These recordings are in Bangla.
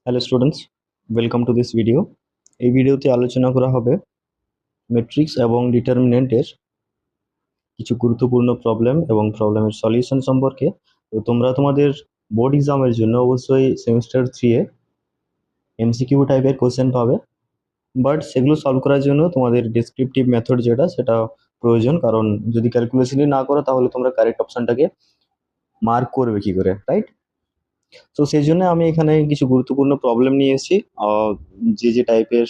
Hello students, welcome to this video. এই ভিডিওতে আলোচনা করা হবে ম্যাট্রিক্স এবং ডিটারমিনেন্টের কিছু গুরুত্বপূর্ণ প্রবলেম এবং প্রবলেমের সলিউশন সম্পর্কে। তো তোমরা তোমাদের বোর্ড এক্সামের জন্য অবশ্যই সেমিস্টার 3 এ এমসিকিউ টাইপের কোশ্চেন পাবে, বাট সেগুলো সলভ করার জন্য তোমাদের ডেসক্রিপটিভ মেথড যেটা সেটা প্রয়োজন, কারণ যদি ক্যালকুলেশনই না করো তাহলে তোমরা কারেক্ট অপশনটাকে মার্ক করবে কি করে, রাইট? তো সেই জন্য আমি এখানে কিছু গুরুত্বপূর্ণ প্রবলেম নিয়ে এসেছি, যে টাইপের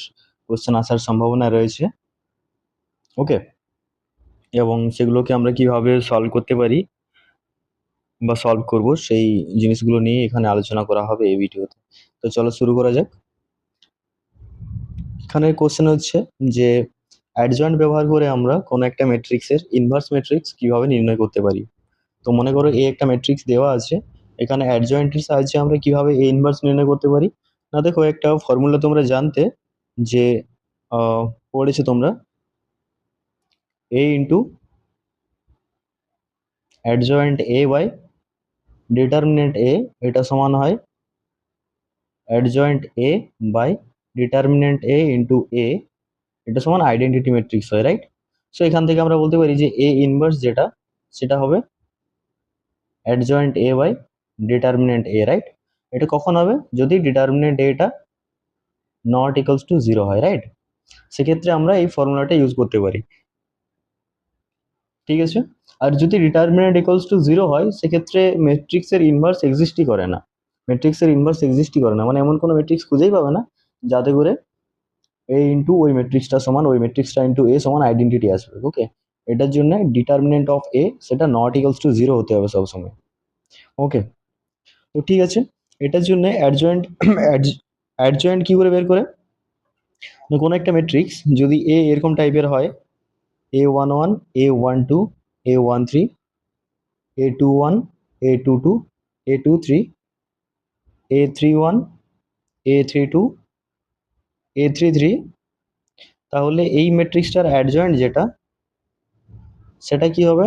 কোশ্চেন আসার সম্ভাবনা রয়েছে। ওকে, এবং সেগুলোকে আমরা কিভাবে সলভ করতে পারি বা সলভ করব সেই জিনিসগুলো নিয়ে এখানে আলোচনা করা হবে এই ভিডিওতে। তো চলো শুরু করা যাক। এখানে কোশ্চেন হচ্ছে যে অ্যাডজয়েন্ট ব্যবহার করে আমরা কোনো একটা ম্যাট্রিক্সের ইনভার্স ম্যাট্রিক্স কিভাবে নির্ণয় করতে পারি। তো মনে করো এই একটা ম্যাট্রিক্স দেওয়া আছে, এখানে অ্যাডজয়েন্টের সাহায্যে আমরা কিভাবে এ ইনভার্স নির্ণয় করতে পারি। না দেখো, একটা ফর্মুলা তোমরা জানতে যে পড়েছো তোমরা, A into adjoint A by determinant A, এটা সমান হয় adjoint A by determinant A into A, এটা সমান আইডেন্টিটি ম্যাট্রিক্স হয়, রাইট? সো এখান থেকে আমরা বলতে পারি যে এ ইনভার্স যেটা সেটা হবে adjoint A by determinant A, right? এটা কখন হবে? যদি ডিটারমিনেন্ট এটা নট ইকুয়ালস টু জিরো হয়, রাইট? সেক্ষেত্রে আমরা এই ফর্মুলাটা ইউজ করতে পারি, ঠিক আছে? আর যদি ডিটারমিনেন্ট ইকুয়ালস টু জিরো হয় সেক্ষেত্রে ম্যাট্রিক্সের ইনভার্স এক্সিস্টই করে না। ম্যাট্রিক্সের ইনভার্স এক্সিস্টই করে না, মানে এমন কোনো ম্যাট্রিক্স খুঁজেই পাবে না যাতে করে এ ইন্টু ওই ম্যাট্রিক্সটা সমান ওই ম্যাট্রিক্সটা ইন্টু এ সমান আইডেন্টিটি আসবে। ওকে, এটার জন্য ডিটারমিনেন্ট অফ এ সেটা নট ইকুয়ালস টু জিরো হতে হবে সবসময়। ওকে, তো ঠিক আছে, এটার জন্য অ্যাডজয়েন্ট অ্যাডজয়েন্ট কি করে বের করে? কোনো একটা ম্যাট্রিক্স যদি এ এরকম টাইপের হয়, A11, A12, A13, A21, A22, A23, A31, A32, A33, তাহলে এই ম্যাট্রিক্সটার অ্যাডজয়েন্ট যেটা সেটা কি হবে?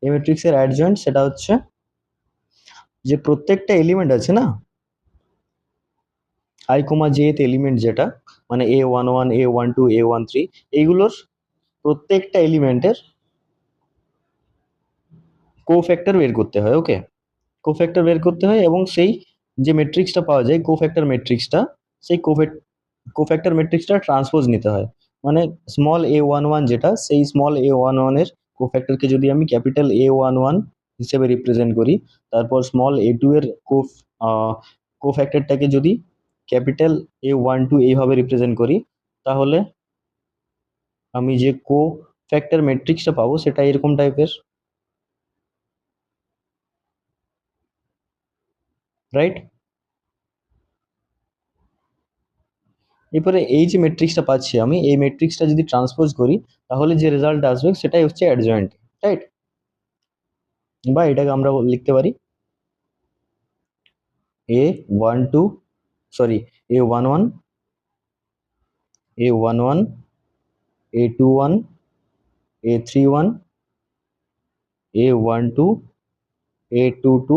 এই ম্যাট্রিক্সের অ্যাডজয়েন্ট সেটা হচ্ছে যে প্রত্যেকটা এলিমেন্ট আছে না, আই কমা জেথ এলিমেন্ট যেটা, মানে A11, A12, A13, এইগুলোর প্রত্যেকটা এলিমেন্টের কোফ্যাক্টর বের করতে হয়। ওকে, কোফ্যাক্টর বের করতে হয় এবং সেই যে ম্যাট্রিক্সটা পাওয়া যায় কোফ্যাক্টর ম্যাট্রিক্সটা, সেই কোফ্যাক্টর ম্যাট্রিক্সটা ট্রান্সপোজ নিতে হয়। মানে স্মল A11 যেটা, সেই স্মল A11 এর কোফ্যাক্টরকে যদি আমি ক্যাপিটাল A11 হিসেবে রিপ্রেজেন্ট করি, তারপর স্মল A2 এর কোফ্যাক্টরটাকে যদি ক্যাপিটাল A12 এইভাবে রিপ্রেজেন্ট করি, তাহলে আমি যে কোফ্যাক্টর ম্যাট্রিক্সটা পাবো সেটা এরকম টাইপের, রাইট? এরপরে এই যে ম্যাট্রিক্সটা পাচ্ছি আমি, এই ম্যাট্রিক্সটা যদি ট্রান্সপোজ করি তাহলে যে রেজাল্ট আসবে সেটাই হচ্ছে অ্যাডজয়েন্ট, রাইট? বা এটাকে আমরা লিখতে পারি A12, sorry, A11, A11, A21, A31, A12, A22,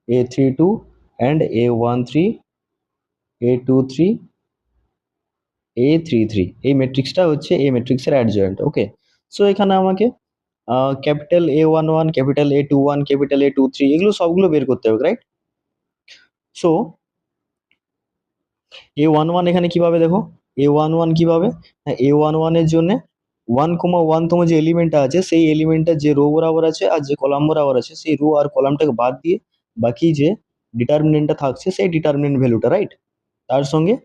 A32 and A13, A23, A33, এই ম্যাট্রিক্সটা হচ্ছে এই ম্যাট্রিক্সের অ্যাডজয়েন্ট। ওকে, সো এখানে আমাকে capital A11, capital A21, capital A23 এগুলো সবগুলো বের করতে হবে, রাইট? সো A11 এখানে কিভাবে দেখো, A11 কিভাবে? হ্যাঁ, A11 এর জন্য 1, 1তম যে এলিমেন্টটা আছে সেই এলিমেন্টটা যে রো বরাবর আছে আর যে কলাম বরাবর আছে সেই রো আর কলামটাকে বাদ দিয়ে বাকি যে ডিটারমিনেন্টটা থাকছে সেই ডিটারমিনেন্ট ভ্যালুটা, রাইট? তার সঙ্গে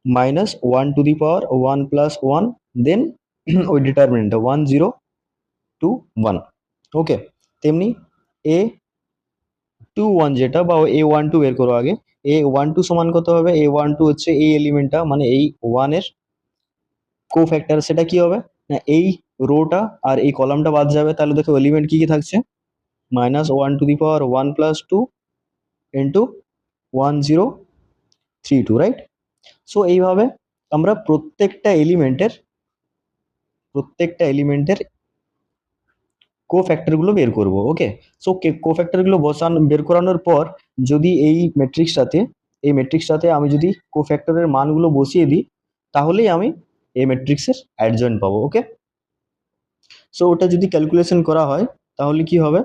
-1 to the power 1 + 1, দেন ওই ডিটারমিনেন্টটা 1 0 2 1। ওকে, তেমনি A21 যেটা, বা A12 বের করো আগে। A12 সমান কত হবে? A12 হচ্ছে এই এলিমেন্টটা, মানে এই 1 এর কোফ্যাক্টর, সেটা কি হবে না, এই রোটা আর এই কলামটা বাদ যাবে, তাহলে দেখো এলিমেন্ট কি কি থাকছে, -1 to the power 1 + 2 into 1032, right? So এইভাবে আমরা প্রত্যেকটা এলিমেন্টের কোফ্যাক্টরগুলো বের করব। ওকে, সো কোফ্যাক্টরগুলো বের করানোর পর যদি এই ম্যাট্রিক্সটাতে এই ম্যাট্রিক্সটাতে আমি যদি কোফ্যাক্টরের মানগুলো বসিয়ে দিই তাহলেই আমি এই ম্যাট্রিক্সের অ্যাডজয়েন্ট পাবো। ওকে, সো ওটা যদি ক্যালকুলেশন করা হয় তাহলে কি হবে,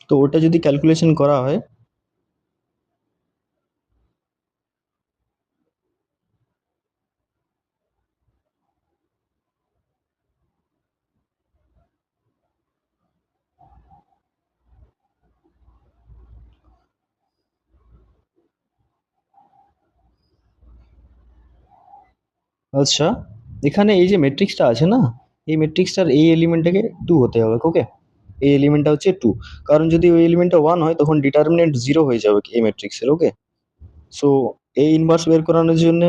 তো ওটা যদি ক্যালকুলেশন করা হয় আচ্ছা, এখানে এই যে ম্যাট্রিক্সটা আছে না, এই ম্যাট্রিক্সটার এই এলিমেন্টটাকে 2 হতে হবে। ওকে, এই এলিমেন্টটা হচ্ছে 2, কারণ যদি ওই এলিমেন্টটা 1 হয় তখন ডিটারমিনেন্ট 0 হয়ে যাবে এই ম্যাট্রিক্সের। ওকে, সো এই ইনভার্স বের করানোর জন্য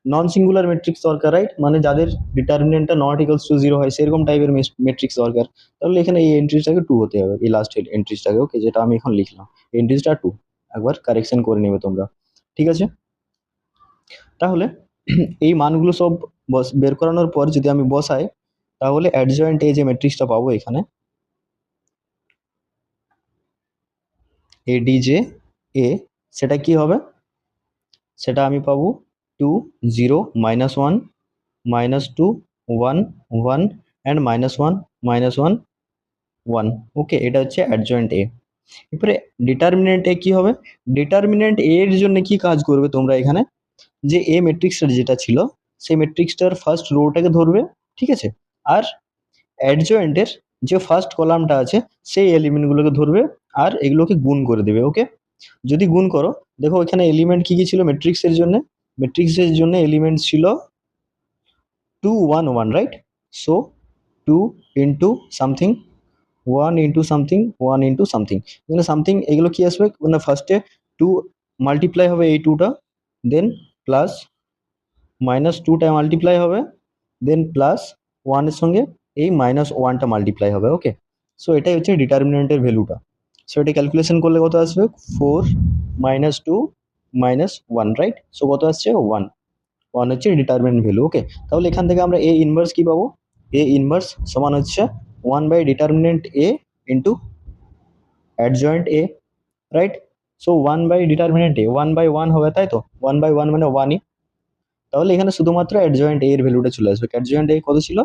নন সিঙ্গুলার ম্যাট্রিক্স দরকার, রাইট? মানে যাদের ডিটারমিনেন্টটা নট ইকুয়ালস টু 0 হয় সেরকম টাইপের ম্যাট্রিক্স দরকার। তাহলে এখানে এই এন্ট্রিটাকে 2 হতে হবে, এই লাস্ট এন্ট্রিটাকে। ওকে, যেটা আমি এখন লিখলাম এই এন্ট্রিটা 2, একবার কারেকশন করে নেবে তোমরা। ঠিক আছে, তাহলে এই মানগুলো সব বের করানোর পর যদি আমি বসাই তাহলে অ্যাডজয়েন্ট এই যে ম্যাট্রিক্সটা পাবো এখানে এডিজে এ, সেটা কি হবে, সেটা আমি পাবো 2 0 -1 -2 1 1 অ্যান্ড -1 -1 1। ওকে, এটা হচ্ছে অ্যাডজয়েন্ট এ। এরপরে ডিটারমিনেন্ট এ কি হবে, ডিটারমিনেন্ট এ এর জন্য কি কাজ করবে তোমরা এখানে, যে এ ম্যাট্রিক্সটার যেটা ছিল সেই ম্যাট্রিক্সটার ফার্স্ট রোটাকে ধরবে, ঠিক আছে, আর অ্যাডজয়েন্টের যে ফার্স্ট কলামটা আছে সেই এলিমেন্টগুলোকে ধরবে আর এগুলোকে গুণ করে দেবে। ওকে, যদি গুণ করো, দেখো এখানে এলিমেন্ট কি কি ছিল ম্যাট্রিক্সের জন্য, ম্যাট্রিক্সের জন্য এলিমেন্ট ছিল 2 1 1, right? So 2 into something, 1 into something, 1 into something, এখানে সামথিং এগুলো কি আসবে, মানে ফার্স্টে 2 মাল্টিপ্লাই হবে এই 2টা, দেন প্লাস -2টা মাল্টিপ্লাই হবে, দেন প্লাস 1 এর সঙ্গে এই -1টা মাল্টিপ্লাই হবে। ওকে, সো এটাই হচ্ছে ডিটারমিনেন্টের ভ্যালুটা। সো এটা ক্যালকুলেশন করলে কত আসবে, 4 -2 -1, রাইট? সো কত আসছে, 1। 1 হচ্ছে ডিটারমিনেন্ট ভ্যালু। ওকে, তাহলে এখান থেকে আমরা এ ইনভার্স কি পাবো, এ ইনভার্স সমান হচ্ছে 1 by determinant A into adjoint A, right? So 1 by determinant A 1 by 1 হবে, তাই তো? 1 বাই 1 মানে 1ই। তাহলে এখানে শুধুমাত্র অ্যাডজয়েন্ট এ এর ভ্যালুটা চলে আসবে। অ্যাডজয়েন্ট এ কত ছিল,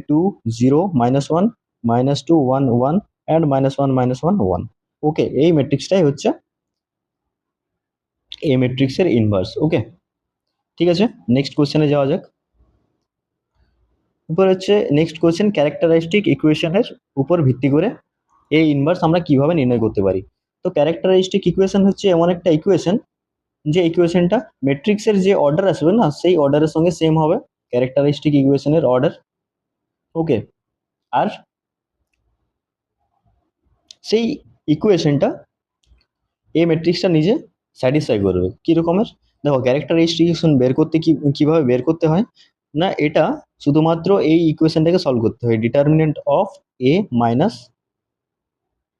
2 0 -1 -2 1 1 অ্যান্ড -1 -1 1। ওকে, এই ম্যাট্রিক্সটাই হচ্ছে এই ম্যাট্রিক্সের ইনভার্স। ওকে, ঠিক আছে, নেক্সট কোশ্চেনে যাওয়া যাক। এরপর হচ্ছে নেক্সট কোশ্চেন, ক্যারেক্টারিস্টিক ইকুয়েশনের উপর ভিত্তি করে এই ইনভার্স আমরা কিভাবে নির্ণয় করতে পারি। তো ক্যারেক্টারিস্টিক ইকুয়েশন হচ্ছে এমন একটা ইকুয়েশন যে ইকুয়েশনটা ম্যাট্রিক্সের যে অর্ডার আসবে না সেই অর্ডারের সঙ্গে সেম হবে, ক্যারেক্টারিস্টিক ইকুয়েশনের অর্ডার। ওকে, আর সেই ইকুয়েশনটা এই ম্যাট্রিক্সটা নিজে স্যাটিসফাই করবে। কী রকমের, দেখো ক্যারেক্টারিস্টিকেশন বের করতে কীভাবে বের করতে হয় না, এটা শুধুমাত্র এই ইকুয়েশনটাকে সলভ করতে হয়, determinant of A minus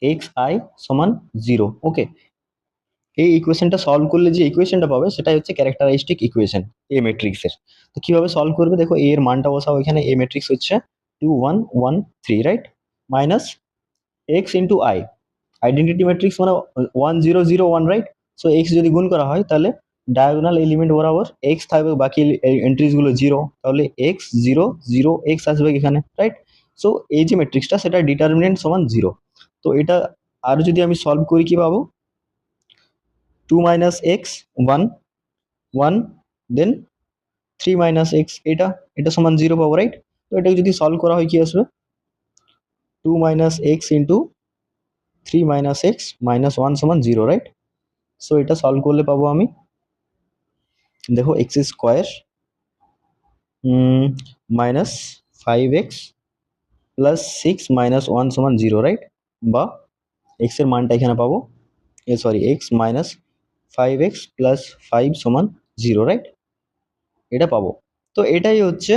x I সমান 0। ওকে, এই ইকুয়েশনটা সলভ করলে যে ইকুয়েশনটা পাবে সেটাই হচ্ছে ক্যারেক্টারিস্টিক ইকুয়েশন এ ম্যাট্রিক্সের। তো কীভাবে সলভ করবে, দেখো এ এর মানটা বসাও এখানে, এ ম্যাট্রিক্স হচ্ছে 2 1 1 3, right? Minus x into I, identity matrix মানে 1 0 0 1, রাইট? সো এক্স যদি গুণ করা হয় তাহলে ডায়াগোনাল এলিমেন্ট বরাবর এক্স থাকবে, বাকি এন্ট্রিজগুলো 0, তাহলে এক্স 0 0 এক্স আসবে এখানে, রাইট? সো এই যে ম্যাট্রিক্সটা সেটা ডিটারমিনেন্ট সমান 0। তো এটা আর যদি আমি সলভ করি কি পাবো, 2 মাইনাস এক্স 1 1, দেন 3 মাইনাস এক্স, এটা এটা সমান 0 পাবো, রাইট? তো এটাকে যদি সলভ করা হয় কি আসবে, 2 minus x into 3 minus x minus 1 সমান 0, রাইট? সো এটা সলভ করলে পাবো আমি, দেখো x square minus 5x plus 6 minus 1 সমান 0, রাইট? বা এক্স এর মানটা এখানে পাবো, sorry x minus 5x plus 5 সমান 0, রাইট? এটা পাবো। তো এটাই হচ্ছে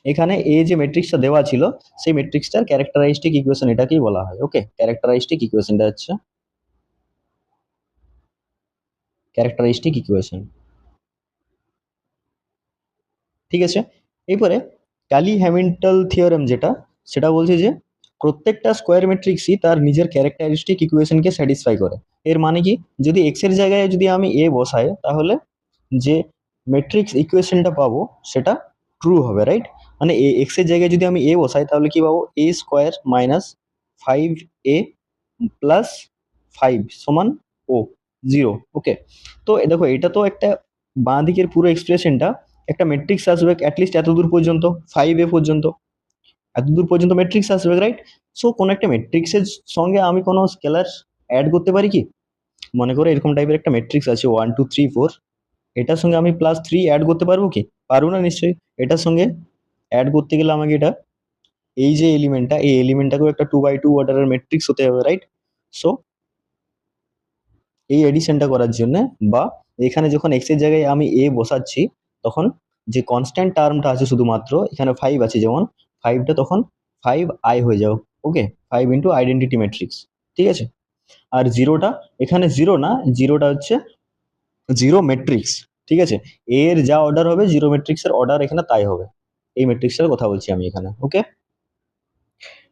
এখানে এই যে ম্যাট্রিক্সটা দেওয়া ছিল সেই ম্যাট্রিক্সটার ক্যারেক্টারিস্টিক ইকুয়েশন এটাকেই বলা হয়। ওকে, ক্যারেক্টারিস্টিক ইকুয়েশনটা হচ্ছে ক্যারেক্টারিস্টিক ইকুয়েশন। ঠিক আছে, এরপরে ক্যালি হ্যামিল্টন থিওরেম যেটা, সেটা বলছে যে প্রত্যেকটা স্কোয়ার ম্যাট্রিক্সই তার নিজের ক্যারেক্টারিস্টিক ইকুয়েশনকে স্যাটিসফাই করে। এর মানে কি, যদি এক্স এর জায়গায় যদি আমি এ বসাই তাহলে যে ম্যাট্রিক্স ইকুয়েশনটা পাবো সেটা ট্রু হবে, রাইট? মানে এক্স এর জায়গায় যদি আমি এ বসাই তাহলে কি পাবো, এ স্কোয়ার মাইনাস 5a প্লাস 5 সমান ও 0। ওকে, তো দেখো এটা তো একটা বাঁ দিকের পুরো এক্সপ্রেশনটা একটা ম্যাট্রিক্স আসবে অ্যাটলিস্ট এতদূর পর্যন্ত, 5a পর্যন্ত, এতদূর পর্যন্ত ম্যাট্রিক্স আসবে, রাইট? সো কোনো একটা ম্যাট্রিক্সের সঙ্গে আমি কোনো স্কেলার অ্যাড করতে পারি কি? মনে করো এরকম টাইপের একটা ম্যাট্রিক্স আছে 1 2 3 4, এটার সঙ্গে আমি +3 অ্যাড করতে পারবো কি? পারবো না নিশ্চয়ই। এটার সঙ্গে অ্যাড করতে গেলে আমাকে এটা, এই যে এলিমেন্টটা, এই এলিমেন্টটাকেও একটা 2 by 2 অর্ডারের ম্যাট্রিক্স হতে হবে, রাইট? সো এই এডিশনটা করার জন্য, বা এখানে যখন এক্স এর জায়গায় আমি এ বসাচ্ছি তখন যে কনস্ট্যান্ট টার্মটা আছে শুধুমাত্র এখানে 5 আছে, যেমন 5টা তখন 5i হয়ে যাও। ওকে, 5 ইন্টু আইডেন্টিটি ম্যাট্রিক্স, ঠিক আছে? আর জিরোটা এখানে জিরো না, জিরোটা হচ্ছে জিরো ম্যাট্রিক্স, ঠিক আছে? এ এর যা অর্ডার হবে জিরো ম্যাট্রিক্সের অর্ডার এখানে তাই হবে। এই ম্যাট্রিক্সের কথা বলছি আমি এখানে। ওকে,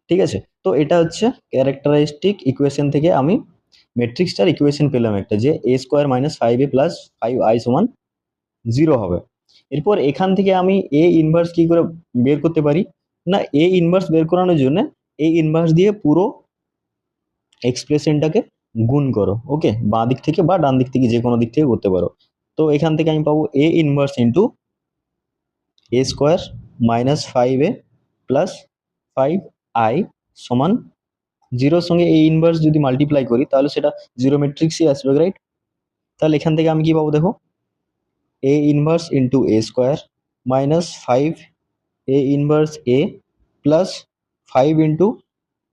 ঠিক আছে? তো এটা হচ্ছে ক্যারেক্টারিস্টিক ইকুয়েশন থেকে আমি ম্যাট্রিক্সটার ইকুয়েশন পেলাম একটা, যে এ square minus 5a plus 5i সমান 0 হবে। এরপর এখান থেকে আমি এ ইনভার্স কি করে বের করতে পারি? না, এ ইনভার্স বের করানোর জন্য এ ইনভার্স দিয়ে পুরো এক্সপ্রেশনটাকে গুণ করো। ওকে, বাঁ দিক থেকে বা ডান দিক থেকে যে কোনো দিক থেকে করতে পারো। তো এখান থেকে আমি পাবো A inverse into A square minus 5a plus 5i সমান 0-র সঙ্গে এ ইনভার্স যদি মাল্টিপ্লাই করি তাহলে সেটা জিরো ম্যাট্রিক্সই আসবে, রাইট? তাহলে এখান থেকে আমি কি পাবো দেখো, A inverse into A square minus 5 A inverse A plus 5 into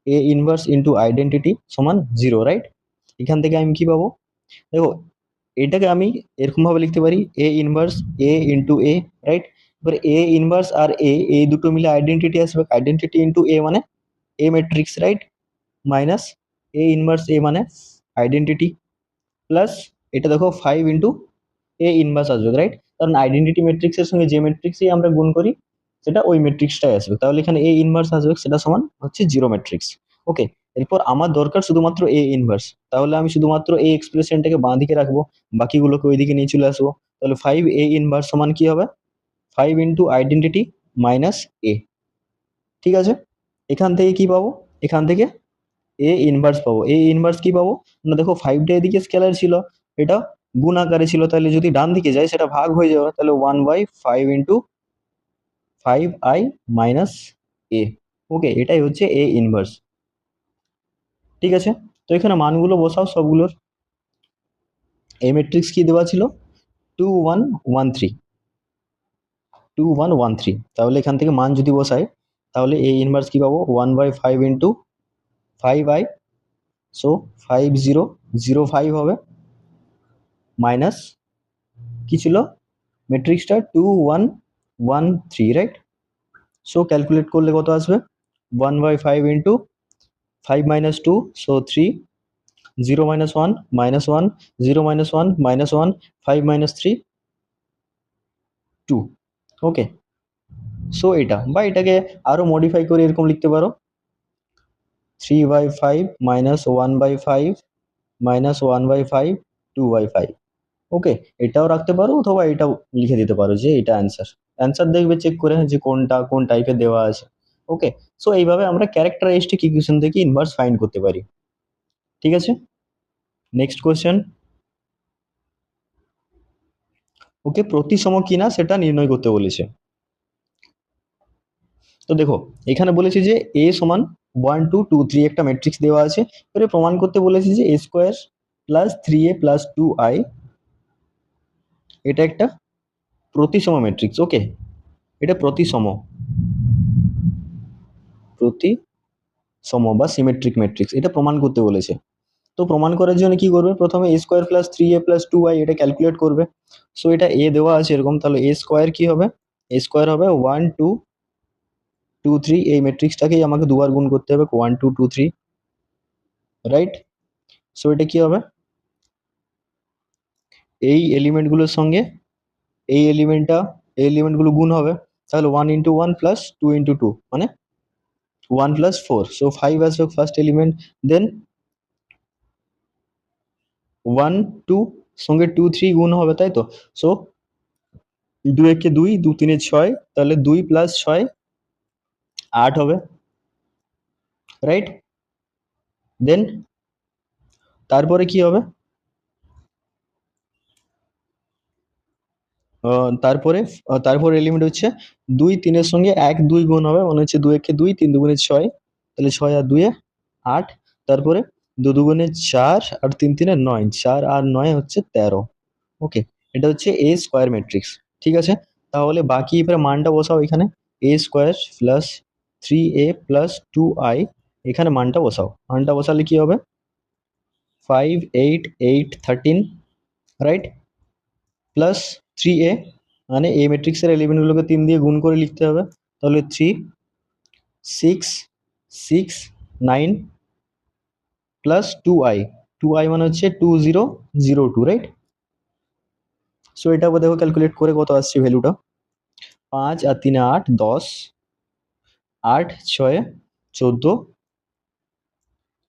A inverse into identity সমান 0, রাইট? এখান থেকে আমি কি পাবো দেখো, এটাকে আমি এরকম ভাবে লিখতে পারি, A inverse A into A, right? এবার এ ইনভার্স আর এ, এই দুটো মিলে আইডেন্টিটি আসবে, আইডেন্টিটি ইন্টু এ মানে A matrix, right? Minus A inverse A মানে আইডেন্টিটি, প্লাস এটা দেখো 5 ইন্টু এ ইনভার্স আসবে, রাইট? কারণ আইডেন্টিটি ম্যাট্রিক্সের সঙ্গে যে ম্যাট্রিক্সই আমরা গুণ করি সেটা ওই ম্যাট্রিক্সটাই আসবে, তাহলে এখানে এ ইনভার্স আসবে, সেটা সমান হচ্ছে জিরো ম্যাট্রিক্স। ওকে, এরপর আমার দরকার শুধুমাত্র এ ইনভার্স, তাহলে আমি শুধুমাত্র এই এক্সপ্রেশনটাকে বাঁ দিকে রাখবো, বাকিগুলোকে ওইদিকে নিয়ে চলে আসবো। তাহলে 5 এ ইনভার্স সমান কি হবে, 5 ইন্টু আইডেন্টিটি মাইনাস এ, ঠিক আছে? এখান থেকে কি পাবো, এখান থেকে এ ইনভার্স পাবো। এ ইনভার্স কি পাবো না, দেখো 5টা এদিকে স্কেলার ছিল, এটা গুণ আকারে ছিল, তাহলে যদি ডান দিকে যায় সেটা ভাগ হয়ে যাবে, তাহলে 1/5 ইন্টু 5i মাইনাস এ। ওকে, এটাই হচ্ছে এ ইনভার্স, ঠিক আছে? তো এখানে মানগুলো বসাও সবগুলোর। এ ম্যাট্রিক্স কি দেওয়া ছিল, 2 1 1 3, 2 1 1 3, তাহলে এখান থেকে মান যদি বসাই তাহলে এ ইনভার্স কি পাবো, 1/5 ইন্টু 5i, সো 5005 হবে, মাইনাস কি ছিল ম্যাট্রিক্সটা 2 1 1 3, রাইট? সো ক্যালকুলেট করলে কত আসবে, 1/5 ইন্টু 5 - 2, সো 3, 0 - 1 -1, 0 - 1 -1, 5 - 3 2। ওকে, সো এটা, বা এটাকে আরো মডিফাই করে এরকম লিখতে পারো, 3/5 -1/5 -1/5 2/5। ওকে, এটাও রাখতে পারো অথবা এটাও লিখে দিতে পারো যে এটা অ্যান্সার। অ্যান্সার দেখবে চেক করে যে কোনটা কোন টাইপের দেওয়া আছে। ওকে, সো এইভাবে আমরা ক্যারেক্টারিস্টিক ইকুয়েশন থেকে ইনভার্স ফাইন্ড করতে পারি, ঠিক আছে? Next question. ওকে, প্রতিসম কিনা সেটা নির্ণয় করতে বলেছে। তো দেখো এখানে বলেছে যে এ সমান 1 2 2 3 একটা ম্যাট্রিক্স দেওয়া আছে, এবারে প্রমাণ করতে বলেছে যে এ square plus 3a plus 2i এটা একটা প্রতিসম ম্যাট্রিক্স। ওকে, এটা প্রতিসম, প্রতিসম বা সিমেট্রিক ম্যাট্রিক্স, এটা প্রমাণ করতে বলেছে। তো প্রমাণ করার জন্য কি করবে, প্রথমে এ square plus 3a plus 2i এটা ক্যালকুলেট করবে। সো এটা এ দেওয়া আছে এরকম, তাহলে এ স্কোয়ার কি হবে, এ স্কোয়ার হবে 1 2 2 3, এই ম্যাট্রিক্সটাকেই আমাকে দুবার গুণ করতে হবে, 1 2 2 3, রাইট? সো এটা কি হবে, এই এলিমেন্টগুলোর সঙ্গে এই এলিমেন্টগুলো গুণ হবে, তাহলে 1 × 1 প্লাস 2 × 2 মানে 1 plus 4, so 5 আসবে ফার্স্ট এলিমেন্ট, দেন 1 2 সঙ্গে 2 3 গুণ হবে, তাই তো? সো 2 একে 2, 2 3 6, তাহলে 2 প্লাস 6 8 হবে, রাইট? দেন তারপরে কি হবে? তারপরে এলিমেন্ট হচ্ছে 2 3 এর সঙ্গে 1 2 গুণ হবে, মানে হচ্ছে 2 একে 2, 3 দুগুণে 6, তাহলে 6 আর 2 এ 8, তারপরে 2 দুগুণে 4 আর 3 3 9, 4 আর 9 হচ্ছে 13। ওকে, এটা হচ্ছে এ স্কোয়ার ম্যাট্রিক্স, ঠিক আছে? তাহলে বাকি এবার মানটা বসাও এখানে, এ square plus 3a plus 2i, এখানে মানটা বসাও, মানটা বসালে কি হবে? 5 8 8 13, রাইট? প্লাস 3a, মানে এই ম্যাট্রিক্সের এলিমেন্টগুলোকে 3 দিয়ে গুণ করে লিখতে হবে, তাহলে 3 6 6 9 প্লাস 2i, 2i মানে হচ্ছে 2002, রাইট? সো এটা দেখো ক্যালকুলেট করে কত আসছে ভ্যালুটা, 5 আর 3 8 10, 8 6 14,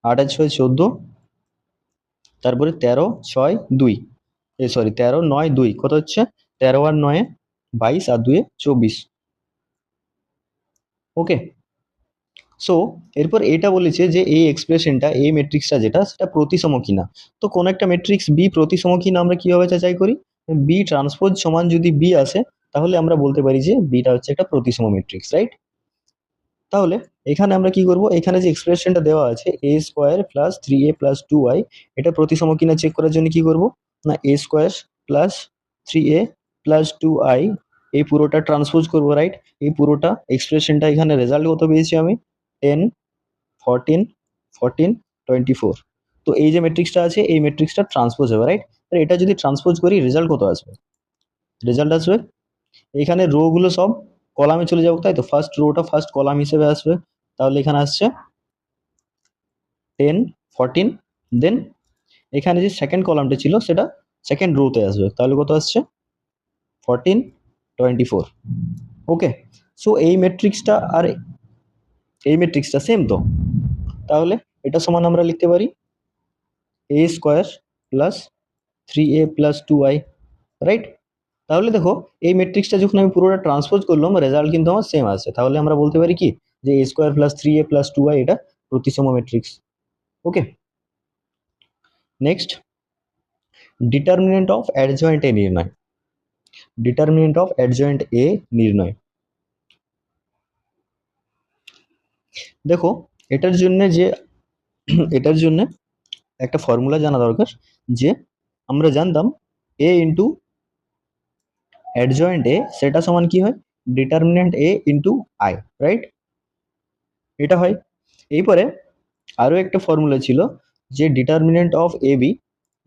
8 আর 6 14, তারপরে 13 6 2, সরি 13 9 2, কত হচ্ছে? 13 আর 9 22 আর 2 24। ওকে, সো এরপর এটা বলেছে যে এই এক্সপ্রেশনটা, এই ম্যাট্রিক্সটা যেটা, সেটা প্রতিসম কিনা। তো কোন একটা ম্যাট্রিক্স বি প্রতিসম কিনা আমরা কিভাবে যাচাই করি? বি ট্রান্সপোজ সমান যদি বি আসে, তাহলে আমরা বলতে পারি যে বিটা হচ্ছে একটা প্রতিসম ম্যাট্রিক্স, রাইট? তাহলে এখানে আমরা কি করব, এখানে যে এক্সপ্রেশনটা দেওয়া আছে এ square plus 3a plus 2i, এটা প্রতিসম কিনা চেক করার জন্য কি করব না, এ square plus 3a plus 2i এই পুরোটা ট্রান্সপোজ করব, রাইট? এই পুরোটা এক্সপ্রেশনটা এখানে রেজাল্ট কত পেয়েছি আমি? 10 14 14 24। তো এই যে ম্যাট্রিক্সটা আছে, এই ম্যাট্রিক্সটা ট্রান্সপোজ হবে, রাইট? এটা যদি ট্রান্সপোজ করি রেজাল্ট কত আসবে? রেজাল্ট আসবে এখানে রো গুলো সব কলামে চলে যাবে, তাই তো? ফার্স্ট রোটা ফার্স্ট কলাম হিসেবে আসবে, তাহলে এখানে আসছে 10 14, দেন এখানে যে সেকেন্ড কলামটা ছিল সেটা সেকেন্ড রোতে আসবে, তাহলে কত আসছে? 14 24। ওকে, সো এই ম্যাট্রিক্সটা আর এই ম্যাট্রিক্সটা সেম তো, তাহলে এটা সমান আমরা লিখতে পারি A square plus 3a plus 2i, right? তাহলে দেখো এই ম্যাট্রিক্সটা যখন আমি পুরোটা ট্রান্সপোজ করলাম, রেজাল্ট কিন্তু আমার সেম আসে, তাহলে আমরা বলতে পারি কি যে এ square plus 3a plus 2i এটা প্রতিসম matrix. Okay, next, determinant of adjoint A নির্ণয়। ডিটারমিনেন্ট অফ অ্যাডজয়েন্ট এ নির্ণয়, দেখো এটার জন্য যে এটার জন্য একটা ফর্মুলা জানা দরকার, যে আমরা জানতাম এ ইন্টু অ্যাডজয়েন্ট এ সেটা সমান কি হয়? Determinant A into I, right? এটা হয়। এরপরে আরো একটা ফর্মুলা ছিল যে ডিটারমিনেন্ট অফ এ বি,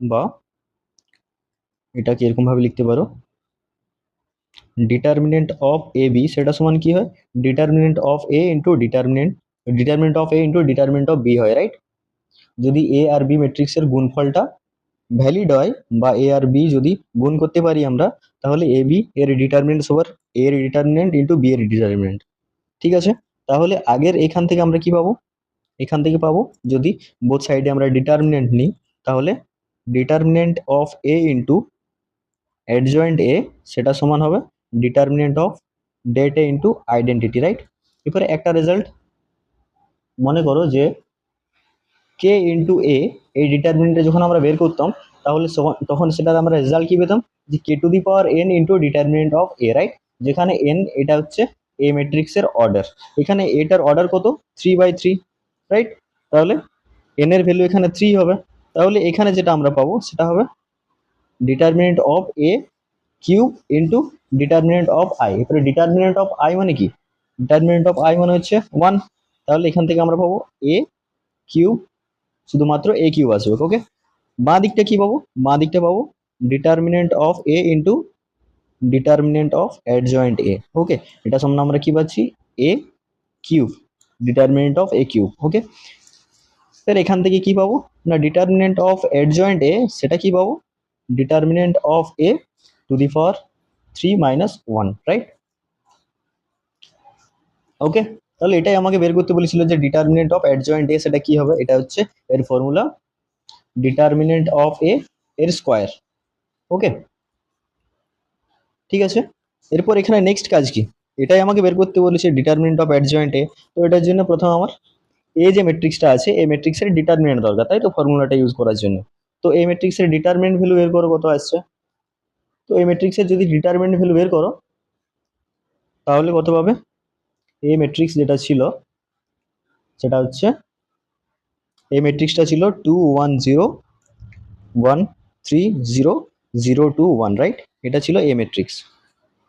বা এটাকে এরকম ভাবে লিখতে পারো, ডিটারমিনেন্ট অফ এ বি সেটা সমান কি হয়? Determinant of A into determinant of A into determinant of B হয়, রাইট? যদি এ আর বি ম্যাট্রিক্সের গুণফলটা ভ্যালিড হয়, বা এ আর বি যদি গুণ করতে পারি আমরা, তাহলে এ বি এর ডিটারমিনেন্ট ওভার এ এর ডিটারমিনেন্ট ইন্টু বি এর ডিটারমিনেন্ট, ঠিক আছে? তাহলে আগের এখান থেকে আমরা কি পাবো? এখান থেকে পাবো, যদি বোথ সাইডে আমরা ডিটারমিনেন্ট নিই, তাহলে determinant of A into adjoint A সেটা সমান হবে determinant of det A into identity, right? এরপরে একটা রেজাল্ট মনে করো যে কে ইন্টু এ, এই ডিটারমিনেন্টে যখন আমরা বের করতাম, তাহলে তখন সেটার আমরা রেজাল্ট কি পেতাম? যে K to the power N into determinant of A, right? যেখানে এন এটা হচ্ছে এ ম্যাট্রিক্সের অর্ডার, এখানে এটার অর্ডার কত? 3/3, রাইট? তাহলে এন এর ভ্যালু এখানে 3 হবে, তাহলে এখানে যেটা আমরা পাবো সেটা হবে determinant of A cube into determinant of I. এরপরে ডিটারমিনেন্ট অফ আই মানে কি? ডিটারমিনেন্ট অফ আই মানে হচ্ছে 1, তাহলে এখান থেকে আমরা পাবো এ কিউব, শুধুমাত্র এ কিউব আসবে। ওকে, বাঁ দিকটা কি পাবো? বাঁ দিকটা পাবো determinant of A into determinant of adjoint A. Okay, এটা সমান আমরা কি পাচ্ছি? A cube, determinant of A cube. Okay, sir এখান থেকে কি পাবো না, ডিটারমিনেন্ট অফ অ্যাডজয়েন্ট এ সেটা কি পাবো? Determinant of A to the power 3 - 1, right? Okay, তাহলে এটাই আমাকে বের করতে বলেছিল যে ডিটারমিনেন্ট অফ অ্যাডজয়েন্ট এ সেটা কি হবে, এটা হচ্ছে এর ফর্মুলা ডিটারমিনেন্ট অফ এ এর স্কোয়ার। ওকে, ঠিক আছে। এরপর এখানে নেক্সট কাজ কি, এটাই আমাকে বের করতে বলেছে ডিটারমিনেন্ট অফ অ্যাডজয়েন্ট এ। তো এটার জন্য প্রথম আমার এই যে ম্যাট্রিক্সটা আছে এই ম্যাট্রিক্সের ডিটারমিনেন্ট দরকার, তাই তো ফর্মুলাটা ইউজ করার জন্য। তো এই ম্যাট্রিক্সের ডিটারমিনেন্ট ভ্যালু বের করো কত আসছে। তো এই ম্যাট্রিক্সের যদি ডিটারমিনেন্ট ভ্যালু বের করো তাহলে কত পাবে, এই ম্যাট্রিক্স যেটা ছিল সেটা হচ্ছে এই ম্যাট্রিক্সটা ছিল 2 1 0 1 3 0 0 2 1, রাইট? এটা ছিল এ ম্যাট্রিক্স।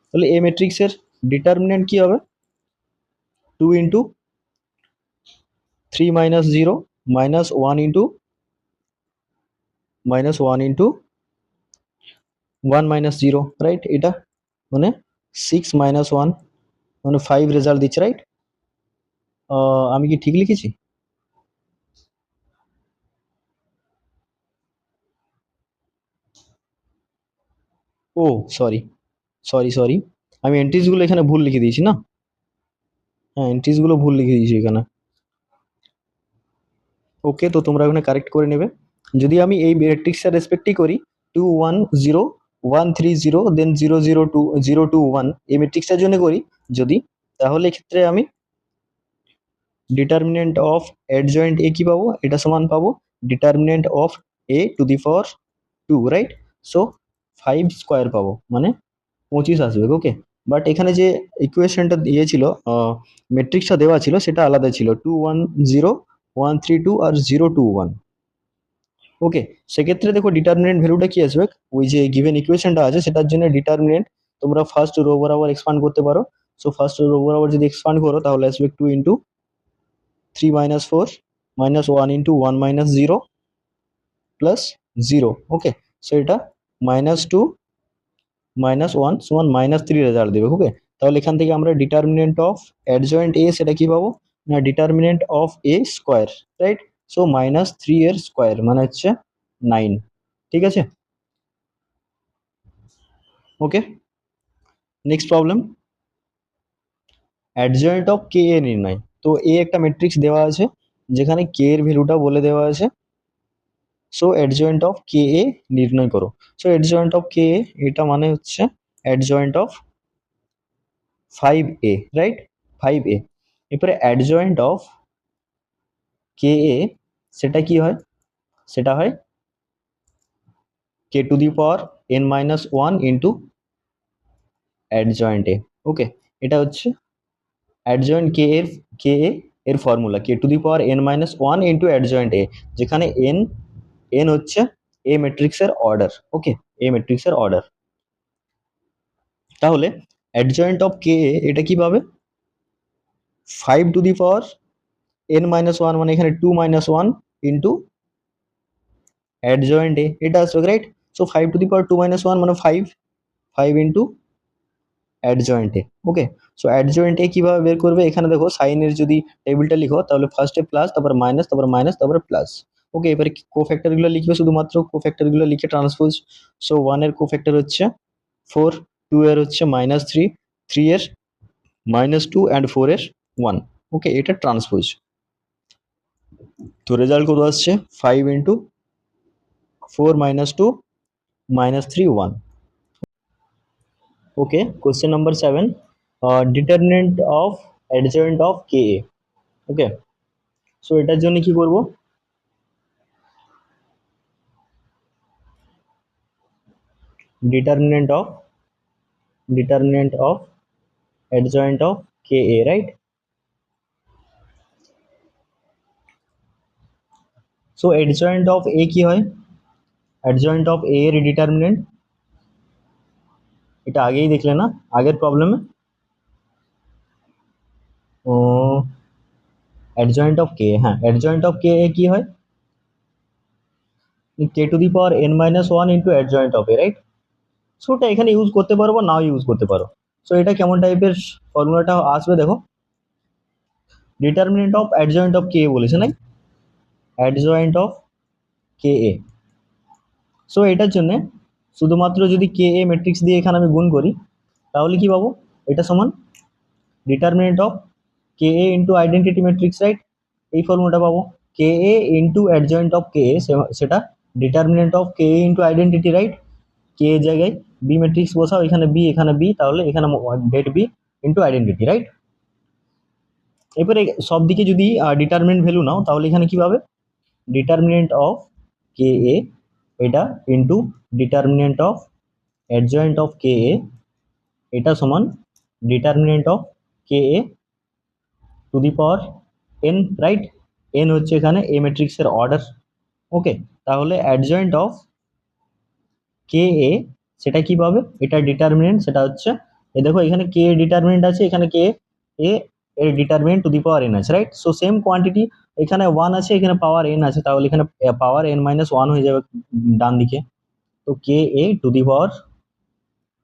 তাহলে এ ম্যাট্রিক্সের ডিটারমিনেন্ট কি হবে, 2 × 3 - 0 -1 × 1 - 0, রাইট? এটা মানে 6 - 1 মানে 5 রেজাল্ট দিচ্ছে, রাইট? আমি কি ঠিক লিখেছি? ও সরি সরি সরি, আমি এন্ট্রিজগুলো এখানে ভুল লিখে দিয়েছি না। হ্যাঁ, এন্ট্রিজগুলো ভুল লিখে দিয়েছি এখানে। ওকে, তো তোমরা এখানে কারেক্ট করে নেবে। যদি আমি এই ম্যাট্রিক্সের রেসপেক্টই করি 2 1 0 1 3 0 দেন 0 0 2 0 2 1 এই ম্যাট্রিক্সটার জন্য করি যদি, তাহলে এক্ষেত্রে আমি ডিটারমিনেন্ট অফ অ্যাডজয়েন্ট এ কি পাবো, এটা সমান পাবো determinant of A to the power 2, right? So 5 square পাবো মানে 25 আসবে। ওকে, বাট এখানে যে ইকুয়েশনটা দিয়েছিল, ম্যাট্রিক্সটা দেওয়া ছিল সেটা আলাদা ছিল 2 1 0 1 3 2 আর 0 2 1। ওকে, সেক্ষেত্রে দেখো ডিটারমিনেন্ট ভ্যালুটা কি আসবে, ওই যে গিভেন ইকুয়েশনটা আছে সেটার জন্য ডিটারমিনেন্ট তোমরা ফার্স্ট রো বরাবর এক্সপান্ড করতে পারো। সো ফার্স্ট রো বরাবর যদি এক্সপান্ড করো তাহলে আসবে 2 × 3 - 4 -1 × 1 - 0 প্লাস 0। ওকে, সো এটা -2 -1 সমান -3 রেজাল্ট দেবে। ওকে, তাহলে এখান থেকে আমরা ডিটারমিনেন্ট অফ অ্যাডজয়েন্ট এ সেটা কি পাবো না determinant of A square, right? So -3 এর স্কোয়ার মানে হচ্ছে 9। ঠিক আছে, ওকে। Next problem, adjoint of K এ নির্ণয়। তো এ একটা ম্যাট্রিক্স দেওয়া আছে যেখানে কে এর ভ্যালুটা বলে দেওয়া আছে। সো অ্যাডজয়েন্ট অফ কে এ নির্ণয় করো। So adjoint of K A এটা মানে হচ্ছে adjoint of 5a, right? 5a। এরপরে অ্যাডজয়েন্ট অফ কে এ সেটা কি হয়, সেটা হয় K to the power n - 1 into adjoint A. Okay, এটা হচ্ছে অ্যাডজয়েন্ট কে এ এর formula K to the power n - 1 into adjoint A, যেখানে n হচ্ছে এ ম্যাট্রিক্সের অর্ডার। ওকে, এ ম্যাট্রিক্সের অর্ডার। তাহলে অ্যাডজয়েন্ট অফ কে এ এটা কি পাবে, 5 টু দি পাওয়ার n - 1 মানে এখানে 2 - 1 ইন্টু অ্যাডজয়েন্ট এ, এটা আসবে, রাইট? সো 5 টু দি পাওয়ার 2 - 1 মানে 5 into adjoint A. Okay, so adjoint এ কিভাবে বের করবে, এখানে দেখো সাইনের যদি টেবিলটা লিখো তাহলে ফার্স্টে প্লাস, তারপর মাইনাস, তারপর মাইনাস, তারপর প্লাস। ওকে, এবারে কোফ্যাক্টর গুলো লিখবে, শুধুমাত্র কোফ্যাক্টর গুলো লিখে ট্রান্সপোজ। সো 1 এর কোফ্যাক্টর হচ্ছে 4, 2 এর হচ্ছে -3, 3 এর -2 অ্যান্ড 4 এর 1। ওকে, এটা ট্রান্সপোজ। তো রেজাল্ট কত আসছে, 5 ইন্টু 4 - 2 -3 1। Okay, question number 7, determinant of adjoint of K A. Okay, so এটার জন্য কি করব, determinant of adjoint of K A, right? So adjoint of A কি হয়, অ্যাডজয়েন্ট অফ এ এর ডিটারমিনেন্ট এটা আগেই দেখলে না আগের প্রবলেমে। ও অ্যাডজয়েন্ট অফ কে, হ্যাঁ অ্যাডজয়েন্ট অফ কে এ কি হয়, K to the power n - 1 into adjoint of A, right? So ওটা এখানে ইউজ করতে পারো বা নাও ইউজ করতে পারো। সো এটা কেমন টাইপের ফর্মুলাটা আসবে দেখো, ডিটারমিনেন্ট অফ অ্যাডজয়েন্ট অফ কে বলেছে নাই, adjoint of K A. So এটার জন্য শুধুমাত্র যদি কে এ ম্যাট্রিক্স দিয়ে এখানে আমি গুণ করি তাহলে কি পাবো, এটা সমান determinant of K A into identity matrix, right? এই ফর্মুলাটা পাবো, K A into adjoint of K A, সেটা determinant of K A into identity, right? K এর জায়গায় বি ম্যাট্রিক্স বসাও, এখানে বি এখানে বি, তাহলে এখানে det B into identity, right? এরপরে সব দিকে যদি ডিটারমিনেন্ট ভ্যালু নাও তাহলে এখানে কি পাবে, ডিটারমিনেন্ট অফ কে এ এটা into determinant of adjoint of K A, এটা সমান determinant of K A to the power N, right? N হচ্ছে এখানে এ ম্যাট্রিক্সের অর্ডার। ওকে, তাহলে অ্যাডজয়েন্ট অফ কে এ সেটা কি পাবে, এটা ডিটারমিনেন্ট, সেটা হচ্ছে এই দেখো এখানে কে ডিটারমিনেন্ট আছে, এখানে কে এ এর determinant two the power N আছে, রাইট? সো সেম কোয়ান্টিটি, এখানে ওয়ান আছে, এখানে পাওয়ার এন আছে, তাহলে এখানে পাওয়ার এন মাইনাস ওয়ান হয়ে যাবে ডান দিকে। তো K A to the power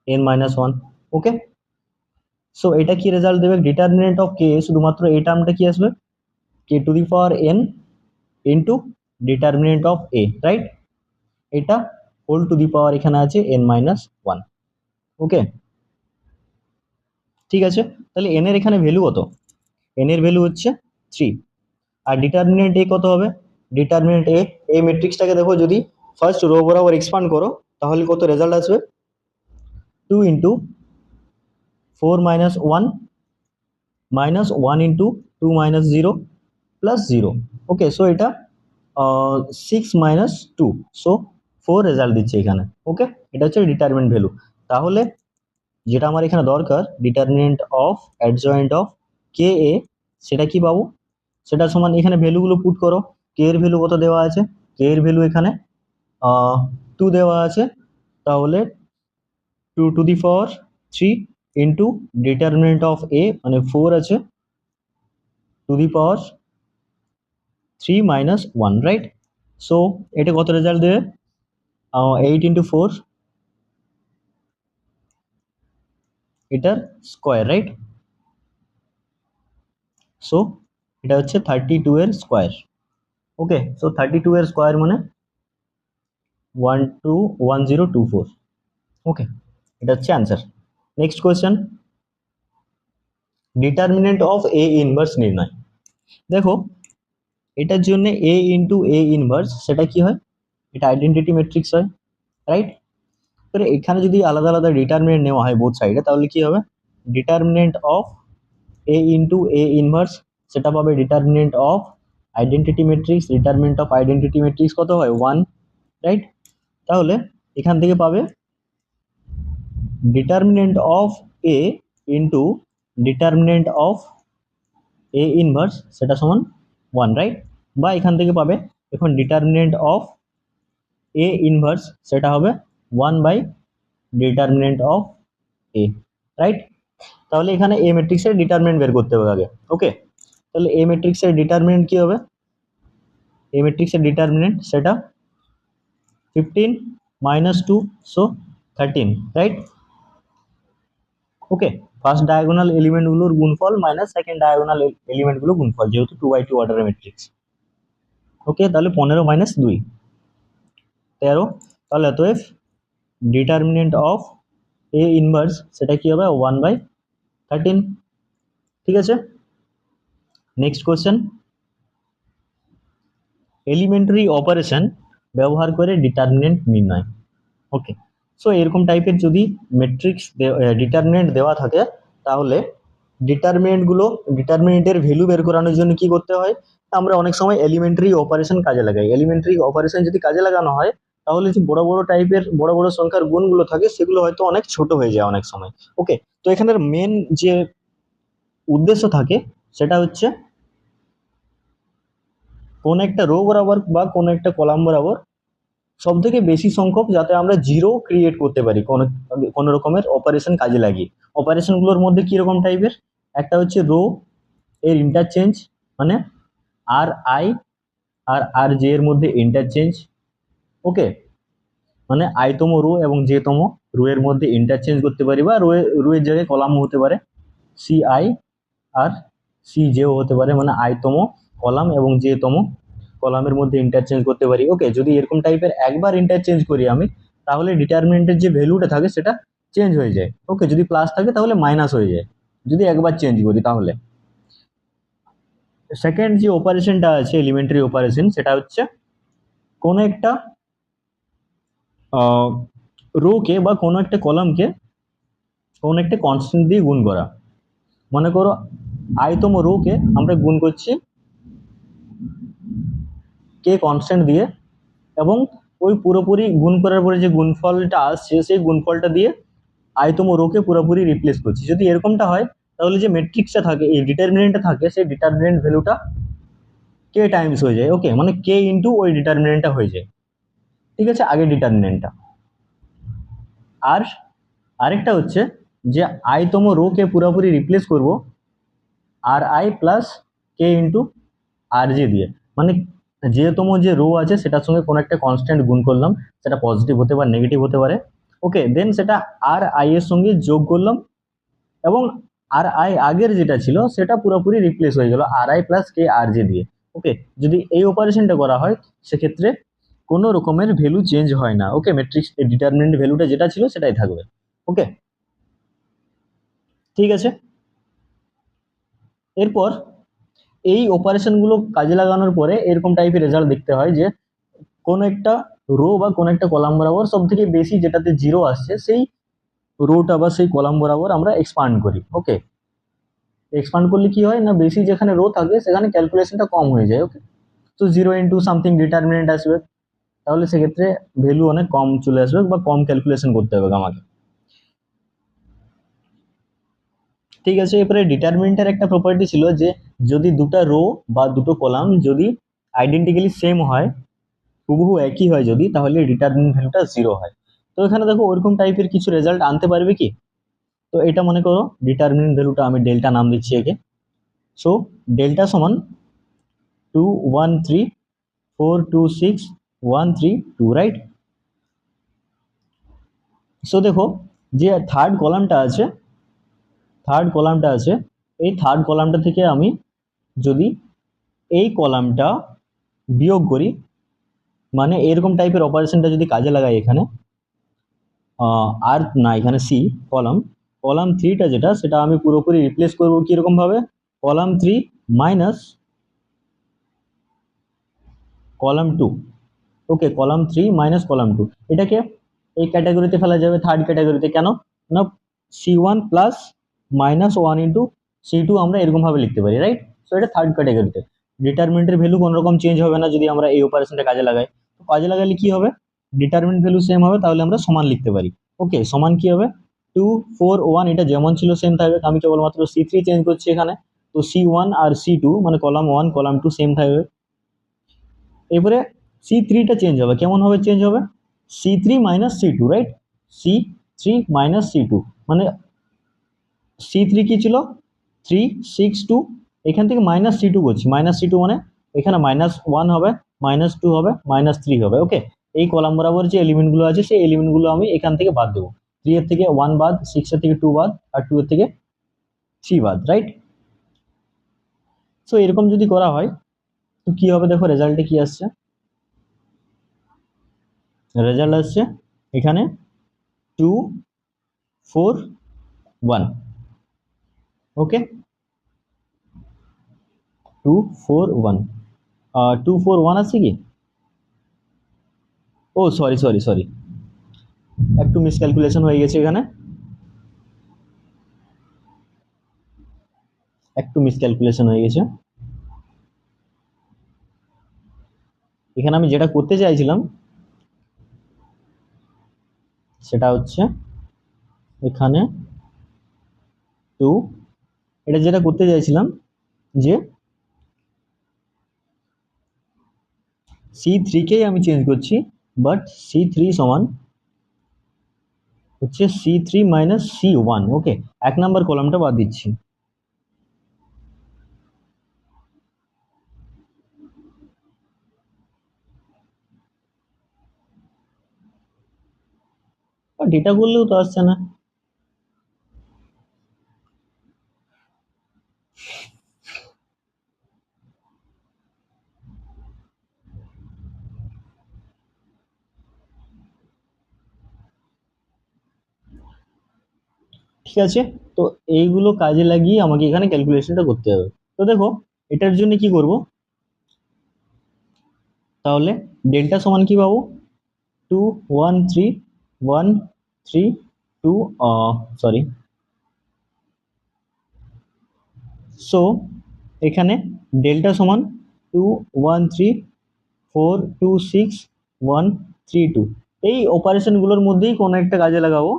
N minus one. Okay, so এটা কি রেজাল্ট দেবে, ডিটারমিনেন্ট অফ কে শুধুমাত্র এই টার্মটা কি আসবে, K to the power N into determinant of A, right? এটা হোল টু দি পাওয়ার এখানে আছে এন মাইনাস ওয়ান। ওকে, ঠিক আছে। তাহলে এন এর এখানে ভ্যালু কত, এন এর ভ্যালু হচ্ছে 3। আর ডিটারমিনেন্ট এ কত হবে, ডিটারমিনেন্ট এ, এই ম্যাট্রিক্সটাকে দেখো যদি ফার্স্ট রো বরাবর এক্সপান্ড করো তাহলে কত রেজাল্ট আসবে, 2 into 4 minus one minus one into 2 minus zero plus zero. Okay, so এটা 6 মাইনাস 2, সো 4 রেজাল্ট দিচ্ছে এখানে। ওকে, এটা হচ্ছে ডিটারমিনেন্ট ভ্যালু। তাহলে যেটা আমার এখানে দরকার, determinant of adjoint of K A, সেটা কি পাবো, সেটা সমান এখানে ভ্যালুগুলো পুট করো। কে এর ভ্যালু কত দেওয়া আছে, কে এর ভ্যালু এখানে 2 দেওয়া আছে, তাহলে 2 to the power 3 into determinant of A মানে 4 আছে to the power 3 minus one, right? So এটা কত রেজাল্ট দেবে, 8 ইন্টু 4 এটার স্কোয়ার, রাইট? সো এটা হচ্ছে 32 এর স্কোয়ার। ওকে, সো 32 এর স্কোয়ার মানে 121024। ওকে, এটা হচ্ছে answer. Next question, determinant of A inverse নির্ণয়। দেখো এটার জন্য এ ইন্টু এ ইনভার্স সেটা কি হয়, এটা আইডেন্টিটি ম্যাট্রিক্স হয়, রাইট? তাহলে এখানে যদি আলাদা আলাদা ডিটারমিনেন্ট নেওয়া হয় বোথ সাইডে তাহলে কি হবে, determinant of A into A inverse সেটা পাবে determinant of identity matrix, determinant of identity matrix কত হয় 1, রাইট? তাহলে এখান থেকে পাবে determinant of A into determinant of A inverse সেটা সমান 1, রাইট? বা এখান থেকে পাবে এখন ডিটারমিনেন্ট অফ এ ইনভার্স সেটা হবে 1 by determinant of A, right? তাহলে এখানে এ ম্যাট্রিক্সের ডিটারমিনেন্ট বের করতে হবে আগে। ওকে, তাহলে এ ম্যাট্রিক্সের ডিটারমিনেন্ট কি হবে, এ ম্যাট্রিক্সের ডিটারমিনেন্ট সেটা 15 মাইনাস 2, সো 13, রাইট? ওকে, ফার্স্ট ডায়াগোনাল এলিমেন্টগুলোর গুণফল মাইনাস সেকেন্ড ডায়াগোনাল এলিমেন্টগুলো গুণফল, যেহেতু 2 বাই 2 অর্ডারের ম্যাট্রিক্স। ওকে, তাহলে 15 মাইনাস 2 13, তাহলে অতএব ডিটারমিনেন্ট অফ এ ইনভার্স সেটা কি হবে 1/13। ঠিক আছে, নেক্সট কোশ্চেন, এলিমেন্টারি অপারেশন ব্যবহার করে ডিটারমিনেন্ট নির্ণয়। ওকে, সো এরকম টাইপের যদি ম্যাট্রিক্স ডিটারমিনেন্ট দেওয়া থাকে তাহলে ডিটারমিনেন্টের ভ্যালু বের করানোর জন্য কি করতে হয়, আমরা অনেক সময় এলিমেন্টারি অপারেশন কাজে লাগাই। এলিমেন্টারি অপারেশন যদি কাজে লাগানো হয় তাহলে যে বড় বড় টাইপের বড় বড় সংখ্যার গুণগুলো থাকে সেগুলো হয়তো অনেক ছোট হয়ে যায় অনেক সময়। ওকে, তো এখানের মেন যে উদ্দেশ্য থাকে সেটা হচ্ছে কোন একটা রো বরাবর বা কোন একটা কলাম বরাবর সব থেকে বেশি সংখ্যক যাতে আমরা জিরো ক্রিয়েট করতে পারি কোনো রকমের অপারেশন কাজে লাগিয়ে। অপারেশনগুলোর মধ্যে কিরকম টাইপের, একটা হচ্ছে রো এর ইন্টারচেঞ্জ, মানে আর আই আর আর জে এর মধ্যে ইন্টারচেঞ্জ। ওকে, মানে আইতম রো এবং জে তম রো এর মধ্যে ইন্টারচেঞ্জ করতে পারি, বা রো এর জায়গায় কলাম হতে পারে সি আই আর সি জেও হতে পারে, মানে আইতম কলাম এবং জে তম কলামের মধ্যে ইন্টারচেঞ্জ করতে পারি। ওকে, যদি এরকম টাইপের একবার ইন্টারচেঞ্জ করি আমি তাহলে ডিটারমিনেন্টের যে ভ্যালুটা থাকে সেটা চেঞ্জ হয়ে যায়। ওকে, যদি প্লাস থাকে তাহলে মাইনাস হয়ে যায় যদি একবার চেঞ্জ করি তাহলে। সেকেন্ড যে অপারেশনটা আছে এলিমেন্টারি অপারেশন, সেটা হচ্ছে কোনো একটা রোকে বা কোনো একটা কলামকে কোনো একটা কনস্ট্যান্ট দিয়ে গুণ করা। মনে করো আইতম রোকে আমরা গুণ করছি কে কনস্ট্যান্ট দিয়ে, এবং ওই পুরোপুরি গুণ করার পরে যে গুণফলটা আসছে সেই গুণফলটা দিয়ে আইতম রোকে পুরোপুরি রিপ্লেস করছি। যদি এরকমটা হয় তাহলে যে ম্যাট্রিক্সটা থাকে, এই ডিটারমিনেন্টটা থাকে, সেই ডিটারমিনেন্ট ভ্যালুটা কে টাইমস হয়ে যায়। ওকে, মানে কে ইন্টু ওই ডিটারমিনেন্টটা হয়ে যায়। ঠিক আছে, আগে ডিটারমিনেন্টটা। আর আরেকটা হচ্ছে যে আইতম রোকে পুরোপুরি রিপ্লেস করব R I plus K into R J দিয়ে। মানে যেতম যে রো আছে সেটার সঙ্গে কোনো একটা কনস্ট্যান্ট গুণ করলাম, সেটা পজিটিভ হতে পারে নেগেটিভ হতে পারে। ওকে, দেন সেটা আর আই এর সঙ্গে যোগ করলাম, এবং আর আই আগের যেটা ছিল সেটা পুরোপুরি রিপ্লেস হয়ে গেল R I plus K R J দিয়ে। ওকে, যদি এই অপারেশনটা করা হয় সেক্ষেত্রে কোনো রকমের ভ্যালু চেঞ্জ হয় না। ওকে, ম্যাট্রিক্স ডিটারমিনেন্ট ভ্যালুটা যেটা ছিল সেটাই থাকবে। ওকে, ঠিক আছে। এরপর এই অপারেশনগুলো কাজে লাগানোর পরে এরকম টাইপের রেজাল্ট দেখতে হয় যে কোন একটা রো বা কোন একটা কলাম বরাবর সব থেকে বেশি যেটাতে জিরো আসছে সেই রোটা বা সেই কলাম বরাবর আমরা এক্সপান্ড করি। ওকে, এক্সপান্ড করলে কি হয় না, বেশি যেখানে রো থাকে সেখানে ক্যালকুলেশনটা কম হয়ে যায়। ওকে, তো জিরো ইন্টু সামথিং ডিটারমিনেন্ট আসবে, তাহলে সেক্ষেত্রে ভ্যালু অনেক কম চলে আসবে বা কম ক্যালকুলেশন করতে হবে আমাকে। ঠিক আছে, এরপরে ডিটারমিনেন্টের একটা প্রপার্টি ছিল যে যদি দুটো রো বা দুটো কলাম যদি আইডেন্টিক্যালি সেম হয়, হুবহু একই হয় যদি, তাহলে ডিটারমিনেন্ট ভ্যালুটা জিরো হয়। তো এখানে দেখো ওরকম টাইপের কিছু রেজাল্ট আনতে পারবে কি। তো এটা মনে করো ডিটারমিনেন্ট ভ্যালুটা আমি ডেল্টা নাম দিচ্ছি একে। সো ডেল্টা সমান 2 1 3 4 2 6 1 3 2, রাইট। সো দেখো যে থার্ড কলামটা আছে এই থার্ড কলামটা থেকে আমি যদি এই কলামটা বিয়োগ করি, মানে এরকম টাইপের অপারেশনটা যদি কাজে লাগাই এখানে, আর না এখানে সি কলাম, কলাম থ্রিটা যেটা সেটা আমি পুরোপুরি রিপ্লেস করবো কিরকম ভাবে, column three minus column two. Okay, column three minus column two, এটাকে এই ক্যাটাগরিতে ফেলা যাবে, থার্ড ক্যাটাগরিতে। কেন না, C one plus minus one into C two আমরা এরকম ভাবে লিখতে পারি, রাইট। সো এটা থার্ড ক্যাটাগরিতে। ডিটারমিনেন্টের ভ্যালু কোনো রকম চেঞ্জ হবে না যদি আমরা এই অপারেশনটা কাজে লাগাই। তো কাজে লাগালে কি হবে, ডিটারমিনেন্ট ভ্যালু সেম হবে, তাহলে আমরা সমান লিখতে পারি। ওকে, সমান কি হবে, 2 4 1, এটা যেমন ছিল সেম থাকবে, আমি কেবলমাত্র সি থ্রি চেঞ্জ করছি এখানে। তো সি ওয়ান আর সি টু মানে column one column to same থাকবে। এবারে সি থ্রিটা চেঞ্জ হবে, কেমন হবে চেঞ্জ হবে, C three minus C two, right. C three minus C two মানে সি থ্রি কি ছিল 3 6 2, এখান থেকে মাইনাস সি টু করছি, মাইনাস সি টু মানে এখানে মাইনাস ওয়ান হবে, মাইনাস টু হবে, মাইনাস থ্রি হবে। ওকে, এই কলাম বরাবর যে এলিমেন্টগুলো আছে সেই এলিমেন্টগুলো আমি এখান থেকে বাদ দেবো। 3 এর থেকে 1 বাদ, 6 এর থেকে 2 বাদ, আর 2 এর থেকে 3 বাদ, রাইট। সো এরকম যদি করা হয় তো কি হবে, দেখো রেজাল্টে কি আসছে, রেজাল্ট আসছে এখানে 2 4 1। ওকে, 2 4 1, 2 4 1 আছে কি, ও সরি সরি সরি, একটু মিসক্যালকুলেশন হয়ে গেছে এখানে, একটু মিসক্যালকুলেশন হয়ে গেছে। এখানে আমি যেটা করতে চাইছিলাম সেটা হচ্ছে এখানে টু, এটা যেটা করতে চাইছিলাম যে সি থ্রিকেই আমি চেঞ্জ করছি, বাট সি থ্রি সমান হচ্ছে C three minus C one. Okay, 1 নম্বর কলামটা বাদ দিচ্ছি। বাট এটা করলেও তো আসছে না। ঠিক আছে, তো এইগুলো কাজে লাগিয়ে আমাকে এখানে ক্যালকুলেশনটা করতে হবে। তো দেখো এটার জন্য কি করব, তাহলে ডেল্টা সমান কি পাবো, 2 1 3 1 3 2, সরি, সো এখানে ডেল্টা সমান 2 1 3 4 2 6 1 3 2, এই অপারেশনগুলোর মধ্যেই কোনো একটা কাজে লাগাবো।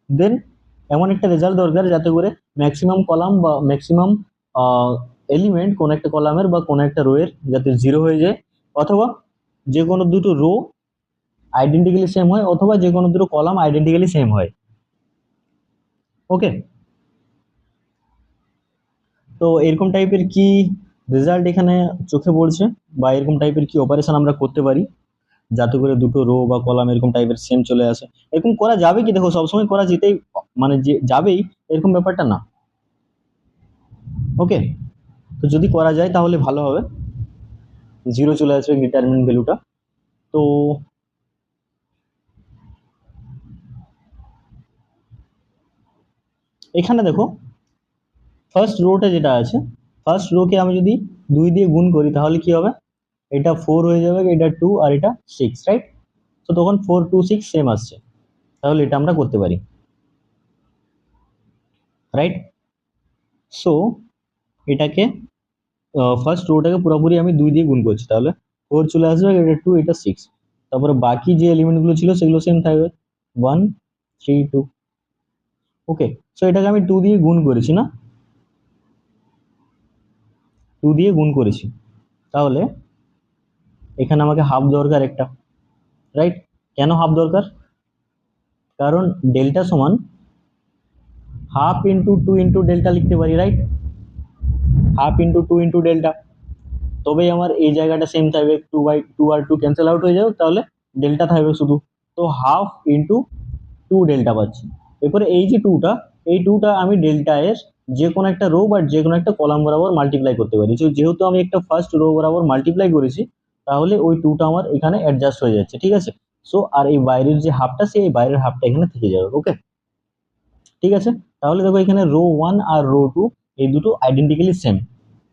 দেন এমন একটা রেজাল্ট দরকার যাতে করে ম্যাক্সিমাম কলাম বা ম্যাক্সিমাম এলিমেন্ট কোন একটা কলামের বা কোন একটা রো এর যাতে জিরো হয়ে যায়, অথবা যে কোনো দুটো রো আইডেন্টিক্যালি সেম হয়, অথবা যে কোনো দুটো কলাম আইডেন্টিক্যালি সেম হয়। ওকে, তো এরকম টাইপের কি রেজাল্ট এখানে চোখে পড়ছে, বা এরকম টাইপের কি অপারেশন আমরা করতে পারি যাতে করে দুটো রো বা কলাম এরকম টাইপের সেম চলে আসে? এরকম করা যাবে কি, দেখো সবসময় করা যেতেই, মানে যে যাবেই এরকম ব্যাপারটা না। ওকে, তো যদি করা যায় তাহলে ভালো হবে, জিরো চলে আসবে ডিটারমিনেন্ট ভ্যালুটা। তো এখানে দেখো ফার্স্ট রোটা যেটা আছে, ফার্স্ট রোকে আমি যদি 2 দিয়ে গুণ করি তাহলে কি হবে, এটা 4 হয়ে যাবে, এটা 2 আর এটা 6, রাইট? তো তখন 4 2 6 সেম আসছে, তাহলে এটা আমরা করতে পারি, রাইট? সো এটাকে ফার্স্ট রোটাকে পুরোপুরি আমি 2 দিয়ে গুণ করছি, তাহলে 4 চলে আসবে, এটা 2 এটা 6, তারপরে বাকি যে এলিমেন্টগুলো ছিল সেগুলো সেম থাকবে, 1 3 2। ওকে, সো এটাকে আমি 2 দিয়ে গুণ করেছি না, 2 দিয়ে গুণ করেছি, তাহলে এখানে আমাকে হাফ দরকার একটা, রাইট? কেন হাফ দরকার? কারণ ডেল্টা সমান হাফ ইন্টু 2 ইন্টু ডেল্টা লিখতে পারি, right? Half into 2 into delta, তবেই আমার এই জায়গাটা সেম থাকবে, 2/2 আর 2 ক্যান্সেল আউট হয়ে যাবে, তাহলে ডেল্টা থাকবে শুধু। তো হাফ ইন্টু 2 ডেল্টা পাচ্ছি। এরপরে এই যে টুটা, এই টুটা আমি ডেল্টা এর যে কোনো একটা রো বা যে কোনো একটা কলাম বরাবর মাল্টিপ্লাই করতে পারি। যেহেতু আমি একটা ফার্স্ট রো বরাবর মাল্টিপ্লাই করেছি, তাহলে ওই টুটা আমার এখানে অ্যাডজাস্ট হয়ে যাচ্ছে, ঠিক আছে? সো আর এই বাইরের যে হাফটা, সেই বাইরের হাফটা এখানে থেকে যাবে। ওকে, ঠিক আছে। তাহলে দেখো এখানে রো 1 আর রো 2 এই দুটো আইডেন্টিক্যালি সেম।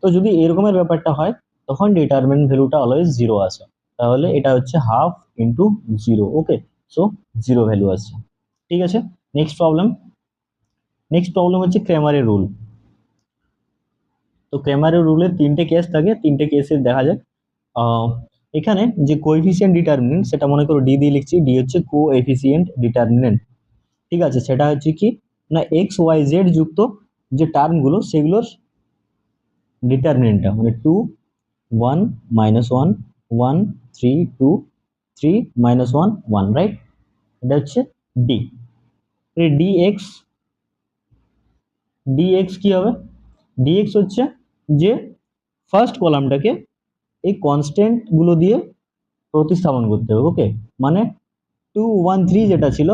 তো যদি এরকমের ব্যাপারটা হয়, তখন ডিটারমিনেন্ট ভ্যালুটা অলওয়েজ জিরো আসে, তাহলে এটা হচ্ছে half into zero. Okay, so zero value আসছে, ঠিক আছে। নেক্সট প্রবলেম, নেক্সট প্রবলেম হচ্ছে ক্রেমারের রুল। তো ক্রেমারের রুলের 3টে কেস থাকে, 3টে কেসে দেখা যায় এখানে যে কোএফিসিয়েন্ট ডিটারমিনেন্ট, সেটা মনে করো ডি দিয়ে লিখছি, ডি হচ্ছে কোএফিসিয়েন্ট ডিটারমিনেন্ট, ঠিক আছে? সেটা হচ্ছে কি না, এক্স ওয়াই জেড যুক্ত যে টার্মগুলো সেগুলোর ডিটারমিনেন্টটা, মানে 2 1 - 1 1 3 2 3 - 1 1, রাইট? এটা হচ্ছে ডি। ডিএক্স, ডিএক্স কি হবে, ডিএক্স হচ্ছে যে ফার্স্ট কলামটাকে এই কনস্ট্যান্ট গুলো দিয়ে প্রতিস্থাপন করতে হবে। ওকে, মানে 2 1 3 যেটা ছিল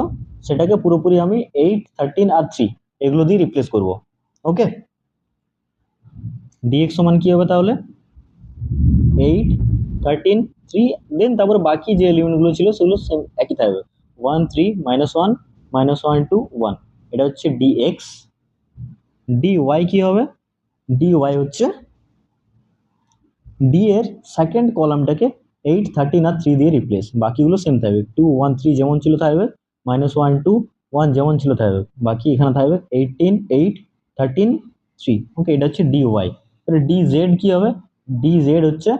সেটাকে পুরোপুরি আমি 8 13 আর 3 এগুলো দিয়ে রিপ্লেস করব। ওকে, ডিএক্স সমান কি হবে তাহলে, 8 13 3, দেন তারপর বাকি যে এলিমেন্ট গুলো ছিল সেগুলো সেম একই থাকবে, 1 3 - 1 - 1 2 1, এটা হচ্ছে ডিএক্স। ডিওয়াই কি হবে, ডিওয়াই হচ্ছে ডি এর সেকেন্ড কলামটাকে 8 13 আর 3 দিয়ে রিপ্লেস, বাকিগুলো সেম থাকবে, 2 1 3 যেমন ছিল থাকবে, -1 2 1 যেমন ছিল থাকবে, বাকি এখানে থাকবে 18 8 13 3। ওকে, এটা হচ্ছে ডিওয়াই। তাহলে ডি জেড কি হবে, ডি জেড হচ্ছে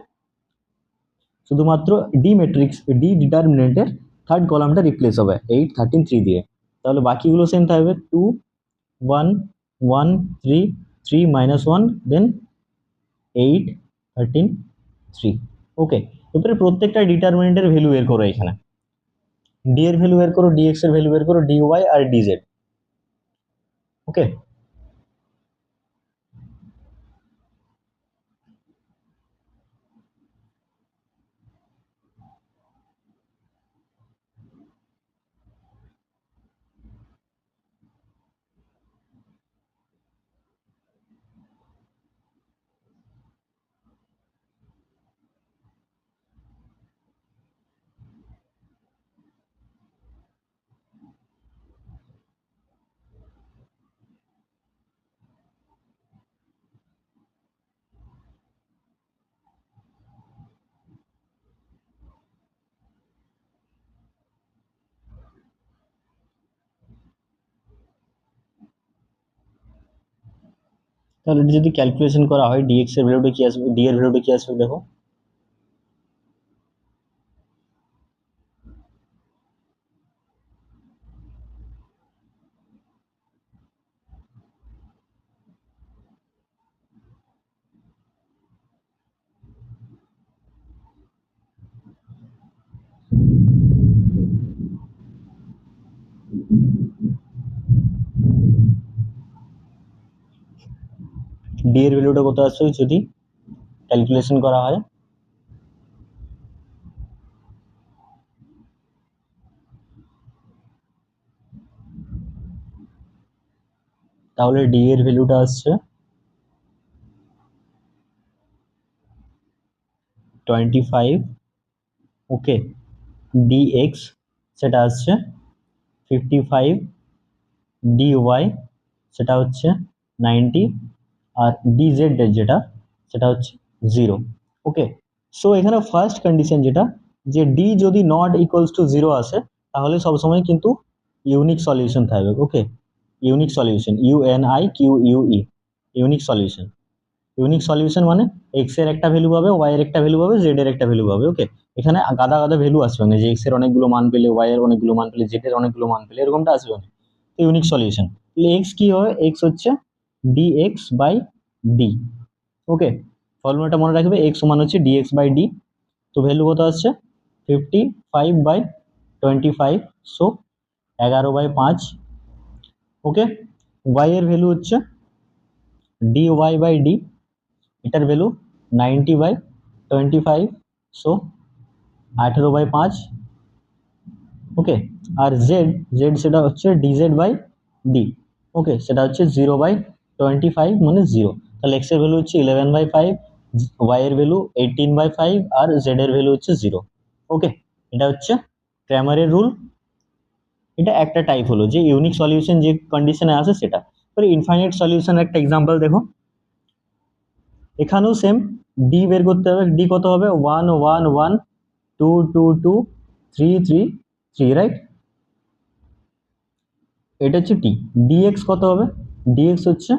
শুধুমাত্র ডি ম্যাট্রিক্স, ডি ডিটারমিনেন্টের থার্ড কলামটা রিপ্লেস হবে 8 13 3 দিয়ে, তাহলে বাকিগুলো সেম থাকবে, 2 1 1 3 3 - 1, দেন 8 13 3। ওকে, এরপরে প্রত্যেকটা ডিটারমিনেন্টের ভ্যালু বের করো, এখানে ডি এর ভ্যালু বের করো, ডিএক্স এর ভ্যালু বের করো, ডিওয়াই আর ডিজেড। ওকে, তাহলে এটা যদি ক্যালকুলেশন করা হয় ডিএক্স এর ভ্যালুটা কি আসবে, ডি এর ভ্যালুটা কি আসবে দেখো, ডি এর ভ্যালুটা কত আসবে যদি ক্যালকুলেশন করা হয়, তাহলে ডি এর ভ্যালুটা আসছে 25, ওকে, ডিএক্স সেটা আসছে 55, ডিওয়াই সেটা হচ্ছে 90, আর ডিজেড যেটা সেটা হচ্ছে 0। ওকে, সো এখানে ফার্স্ট কন্ডিশন যেটা, যে ডি যদি নট ইকুয়ালস টু 0 আসে তাহলে সবসময় কিন্তু ইউনিক সলিউশন থাকবে। Okay, unique solution, UNIQUE, unique solution. Unique solution মানে এক্স এর একটা ভ্যালু পাবে, ওয়াই এর একটা ভ্যালু পাবে, জেড এর একটা ভ্যালু পাবে। ওকে, এখানে গাদা গাদা ভ্যালু আসবে না যে এক্স এর অনেকগুলো মান পেলে, ওয়াই এর অনেকগুলো মান পেলে, জেড এর অনেকগুলো মান পেলে, এরকমটা আসবে না। ইউনিক সলিউশন, তাহলে এক্স কি হবে, এক্স হচ্ছে ডিএক্স বাই ডি। ওকে, ফর্মুলাটা মনে রাখবে, এক্স সমান হচ্ছে ডিএক্স বাই ডি। তো ভ্যালু কত আসছে 55/25, সো 11/5। ওকে, ওয়াই এর ভ্যালু হচ্ছে ডি ওয়াই বাই ডি, এটার ভ্যালু 90/25, সো 18/5। ওকে, আর জেড, জেড সেটা হচ্ছে ডিজেড বাই ডি। ওকে, সেটা হচ্ছে 0/25 মানে 0। তাহলে এক্স এর ভ্যালু হচ্ছে 11/5, ওয়াই এর ভ্যালু 18/5, আর জেড এর ভ্যালু হচ্ছে 0। ওকে, এটা হচ্ছে ক্র্যামারের রুল। এটা একটা টাইপ হলো যে ইউনিক সলিউশন যে কন্ডিশনে আসে সেটা। এবারে ইনফাইনাইট সলিউশন একটা এক্সাম্পল দেখো, এখানেও সেম, ডি বের করতে হবে। ডি কত হবে 1 1 1 2 2 2 3 3 3, রাইট? এটা হচ্ছে টি। ডিএক্স কত হবে, ডিএক্স হচ্ছে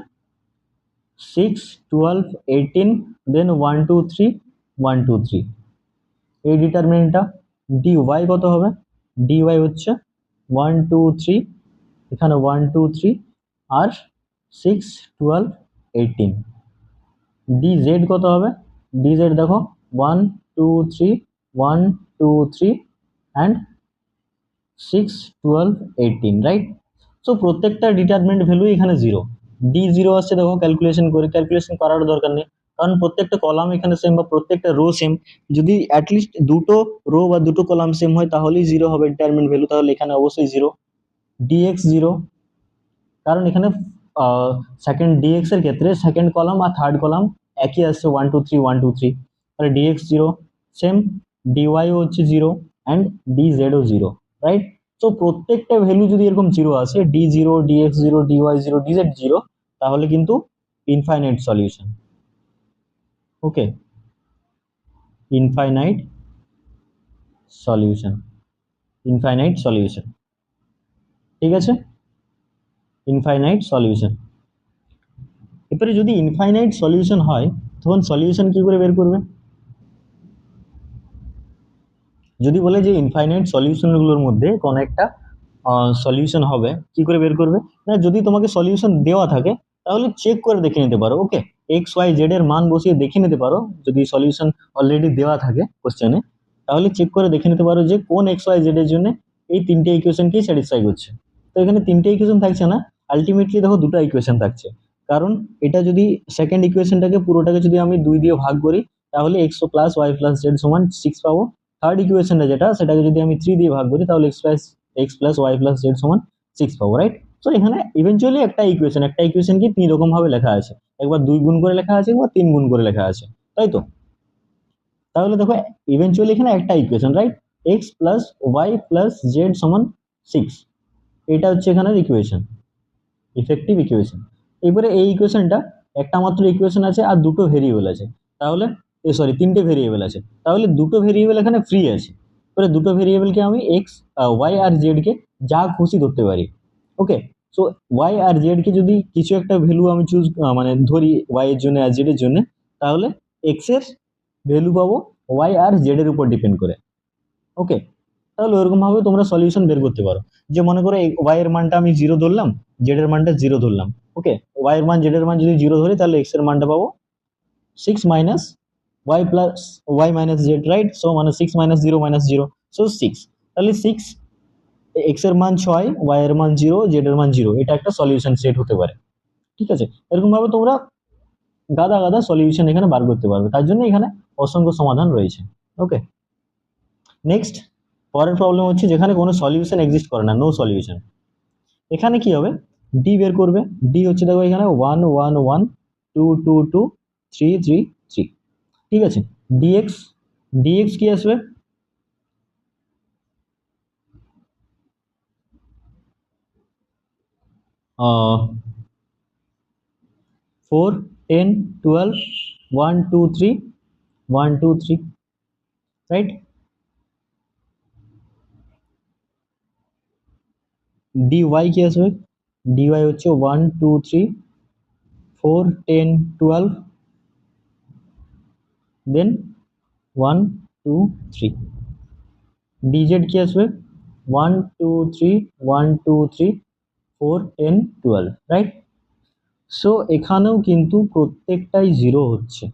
6 12 18 দেন 1 2 3 1 2 3, এই ডিটারমিনেন্টটা। ডিওয়াই কত হবে, ডিওয়াই হচ্ছে 1 2 3, এখানে 1 2 3 আর 6 12 18। ডিজেড কত হবে, ডিজেড দেখো 1 2 3 1 2 3 অ্যান্ড 6 12 18, রাইট? সো প্রত্যেকটা ডিটারমিনেন্ট ভ্যালু এখানে 0। ডি 0 আসছে দেখো, ক্যালকুলেশন করে, ক্যালকুলেশন করার দরকার নেই কারণ প্রত্যেকটা কলাম এখানে সেম বা প্রত্যেকটা রো সেম। যদি অ্যাটলিস্ট দুটো রো বা দুটো কলাম সেম হয় তাহলেই 0 হবে ডিটারমিনেন্ট ভ্যালু, তাহলে এখানে অবশ্যই 0। ডিএক্স 0, কারণ এখানে সেকেন্ড ডিএক্স এর ক্ষেত্রে সেকেন্ড কলাম আর থার্ড কলাম একই আসছে 1 2 3 1 2 3, তাহলে ডিএক্স 0। সেম ডিওয়াইও হচ্ছে 0 অ্যান্ড ডিজেডও 0, রাইট? তো প্রত্যেকটা ভ্যালু যদি এরকম 0 আসে, ডি 0 ডিএক্স 0 ডিওয়াই 0 ডিজেড 0, তাহলে কিন্তু ইনফাইনাইট সলিউশন। ওকে, ইনফাইনাইট সলিউশন, ইনফাইনাইট সলিউশন, ঠিক আছে, ইনফাইনাইট সলিউশন। এরপরে যদি ইনফাইনাইট সলিউশন হয় তখন সলিউশন কি করে বের করবে? যদি বলে যে ইনফাইনাইট সলিউশনগুলোর মধ্যে কোন একটা সলিউশন হবে, কি করে বের করবে? না, যদি তোমাকে সলিউশন দেওয়া থাকে তাহলে চেক করে দেখে নিতে পারো। ওকে, এক্স ওয়াই জেড এর মান বসিয়ে দেখে নিতে পারো, যদি সলিউশন অলরেডি দেওয়া থাকে কোশ্চেনে, তাহলে চেক করে দেখে নিতে পারো যে কোন এক্স ওয়াই জেড এর জন্য এই তিনটে ইকুয়েশনকেই স্যাটিসফাই করছে। তো এখানে তিনটে ইকুয়েশন থাকছে না, আলটিমেটলি দেখো দুটো ইকুয়েশন থাকছে। কারণ এটা যদি সেকেন্ড ইকুয়েশনটাকে পুরোটাকে যদি আমি 2 দিয়ে ভাগ করি তাহলে x plus y plus z সমান 6 পাবো। থার্ড ইকুয়েশনটা যেটা, সেটাকে যদি আমি 3 দিয়ে ভাগ করি তাহলে x plus y plus z সমান 6 পাবো, রাইট? তো এখানে ইভেনচুয়ালি একটা ইকুয়েশন কি 3 রকম ভাবে লেখা আছে, একবার 2 গুণ করে লেখা আছে, একবার 3 গুণ করে লেখা আছে, তাই তো? তাহলে দেখো ইভেনচুয়ালি এখানে একটা equation, right? X plus y plus z সমান 6, এটা হচ্ছে এখানের ইকুয়েশন, ইফেক্টিভ ইকুয়েশন। এবারে এই ইকুয়েশনটা একটা মাত্র ইকুয়েশন আছে আর দুটো ভেরিয়েবল আছে, তাহলে তিনটে ভেরিয়েবল আছে, তাহলে দুটো ভেরিয়েবল এখানে ফ্রি আছে। এবারে দুটো ভেরিয়েবলকে আমি এক্স ওয়াই আর জেড কে যা খুশি ধরতে পারি। ওকে, সো ওয়াই আর জেড কে যদি কিছু একটা ভ্যালু আমি চুজ মানে ধরি ওয়াই এর জন্য আর জেড এর জন্য, তাহলে এক্স এর ভ্যালু পাবো ওয়াই আর জেড এর উপর ডিপেন্ড করে। ওকে, তাহলে ওরকম ভাবে তোমরা সলিউশন বের করতে পারো। যে মনে করো ওয়াই এর মানটা আমি জিরো ধরলাম, জেড এর মানটা জিরো ধরলাম। ওকে, ওয়াই এর মান জেড এর মান যদি জিরো ধরি, তাহলে এক্স এর মানটা পাবো 6 minus y plus y minus z, right? So মানে 6 minus zero minus zero, so 6। তাহলে 6, এক্স এর মান 6, ওয়াই এর মান 0, জেড এর মান 0, এটা একটা সলিউশন সেট হতে পারে। ঠিক আছে, এরকম ভাবে তোমরা গাদা গাদা সলিউশন এখানে বার করতে পারবে, তার জন্য এখানে অসংখ্য সমাধান রয়েছে। ওকে, নেক্সট পরের প্রবলেম হচ্ছে যেখানে কোনো সলিউশন এক্সিস্ট করে না, নো সলিউশন। এখানে কি হবে, ডি বের করবে। ডি হচ্ছে দেখো এখানে 1 1 1 2 2 2 3 3 3। ঠিক আছে, ডিএক্স, ডিএক্স কি আসবে, 4 10 12 1 2 3 1 2 3, রাইট? ডিওয়াই কি আসবে, ডিওয়াই হচ্ছে 1 2 3 4 10 12 দেন 1 2 3। ডিজেড কি আসবে, 1 2 3 1 2 3 4 10 12, রাইট? সো এখানেও কিন্তু প্রত্যেকটাই জিরো হচ্ছে,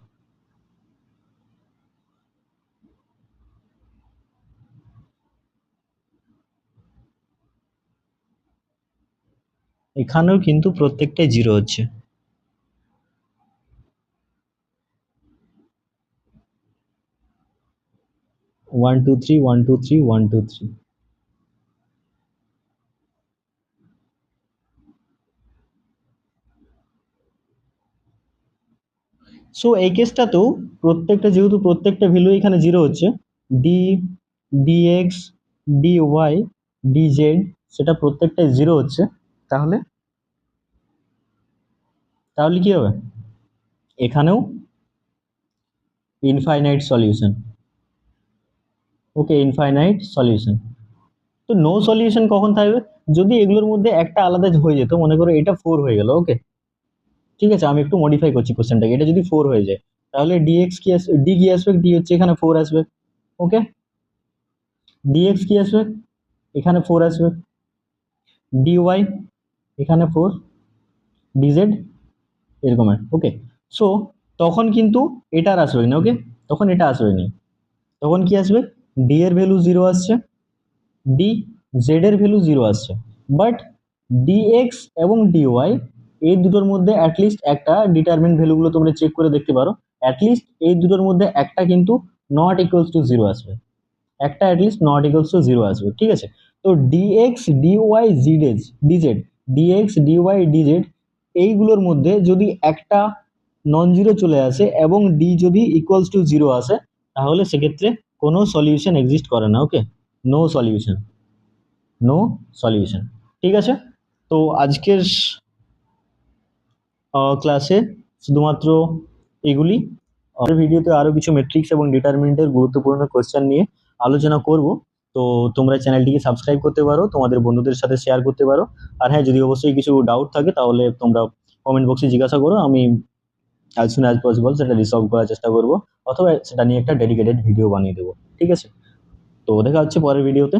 এখানেও কিন্তু প্রত্যেকটাই জিরো হচ্ছে। 1 2 3 1 2 3 1 2 3। সো এই কেসটাতেও প্রত্যেকটা, যেহেতু প্রত্যেকটা ভ্যালু এখানে জিরো হচ্ছে, ডি, ডিএক্স, ডিওয়াই, ডিজেড, সেটা প্রত্যেকটাই জিরো হচ্ছে, তাহলে তাহলে কি হবে, এখানেও ইনফাইনাইট সলিউশন। ওকে, ইনফাইনাইট সলিউশন। তো নো সলিউশন কখন থাকবে, যদি এগুলোর মধ্যে একটা আলাদা হয়ে যেত, মনে করো এটা 4 হয়ে গেল। ওকে, ঠিক আছে, আমি একটু মডিফাই করছি কোশ্চেনটাকে, এটা যদি 4 হয়ে যায়, তাহলে ডিএক্স কি আসবে, ডি কি আসবে, ডি হচ্ছে এখানে 4 আসবে। ওকে, ডিএক্স কি আসবে, এখানে 4 আসবে। ডিওয়াই এখানে 4, ডিজেড এরকমের। ওকে, সো তখন কিন্তু এটা আর আসবে না। ওকে, তখন এটা আসবে না, তখন কি আসবে, ডি এর ভ্যালু 0 আসছে, ডি জেড এর ভ্যালু 0 আসছে, বাট ডিএক্স এবং ডিওয়াই এই দুটোর মধ্যে অ্যাটলিস্ট একটা, ডিটারমিন ভ্যালুগুলো তোমরা চেক করে দেখতে পারো, অ্যাটলিস্ট এই দুটোর মধ্যে একটা কিন্তু নট ইকুয়ালস টু 0 আসবে, একটা অ্যাটলিস্ট নট ইকুয়ালস টু 0 আসবে। ঠিক আছে, তো ডিএক্স ডিওয়াই জিডেজ ডিজেড, ডিএক্স ডিওয়াই ডিজেড এইগুলোর মধ্যে যদি একটা নন জিরো চলে আসে এবং ডি যদি ইকুয়ালস টু 0 আসে, তাহলে সেক্ষেত্রে কোনো সলিউশন এক্সিস্ট করে না। ওকে, নো সলিউশন, নো সলিউশন। ঠিক আছে, তো আজকের ক্লাসে শুধুমাত্র এগুলি। পরের ভিডিওতে আরো কিছু ম্যাট্রিক্স এবং ডিটারমিনেন্টের গুরুত্বপূর্ণ কোশ্চেন নিয়ে আলোচনা করব। তো তোমরা চ্যানেলটিকে সাবস্ক্রাইব করতে পারো, তোমাদের বন্ধুদের সাথে শেয়ার করতে পারো। আর হ্যাঁ, যদি অবশ্যই কিছু ডাউট থাকে তাহলে তোমরা কমেন্ট বক্সে জিজ্ঞাসা করো, আমি অ্যাজ সুন অ্যাজ পসিবল সেটা রিসলভ করার চেষ্টা করব, অথবা সেটা নিয়ে একটা ডেডিকেটেড ভিডিও বানিয়ে দেবো। ঠিক আছে, তো দেখা হচ্ছে পরের ভিডিওতে।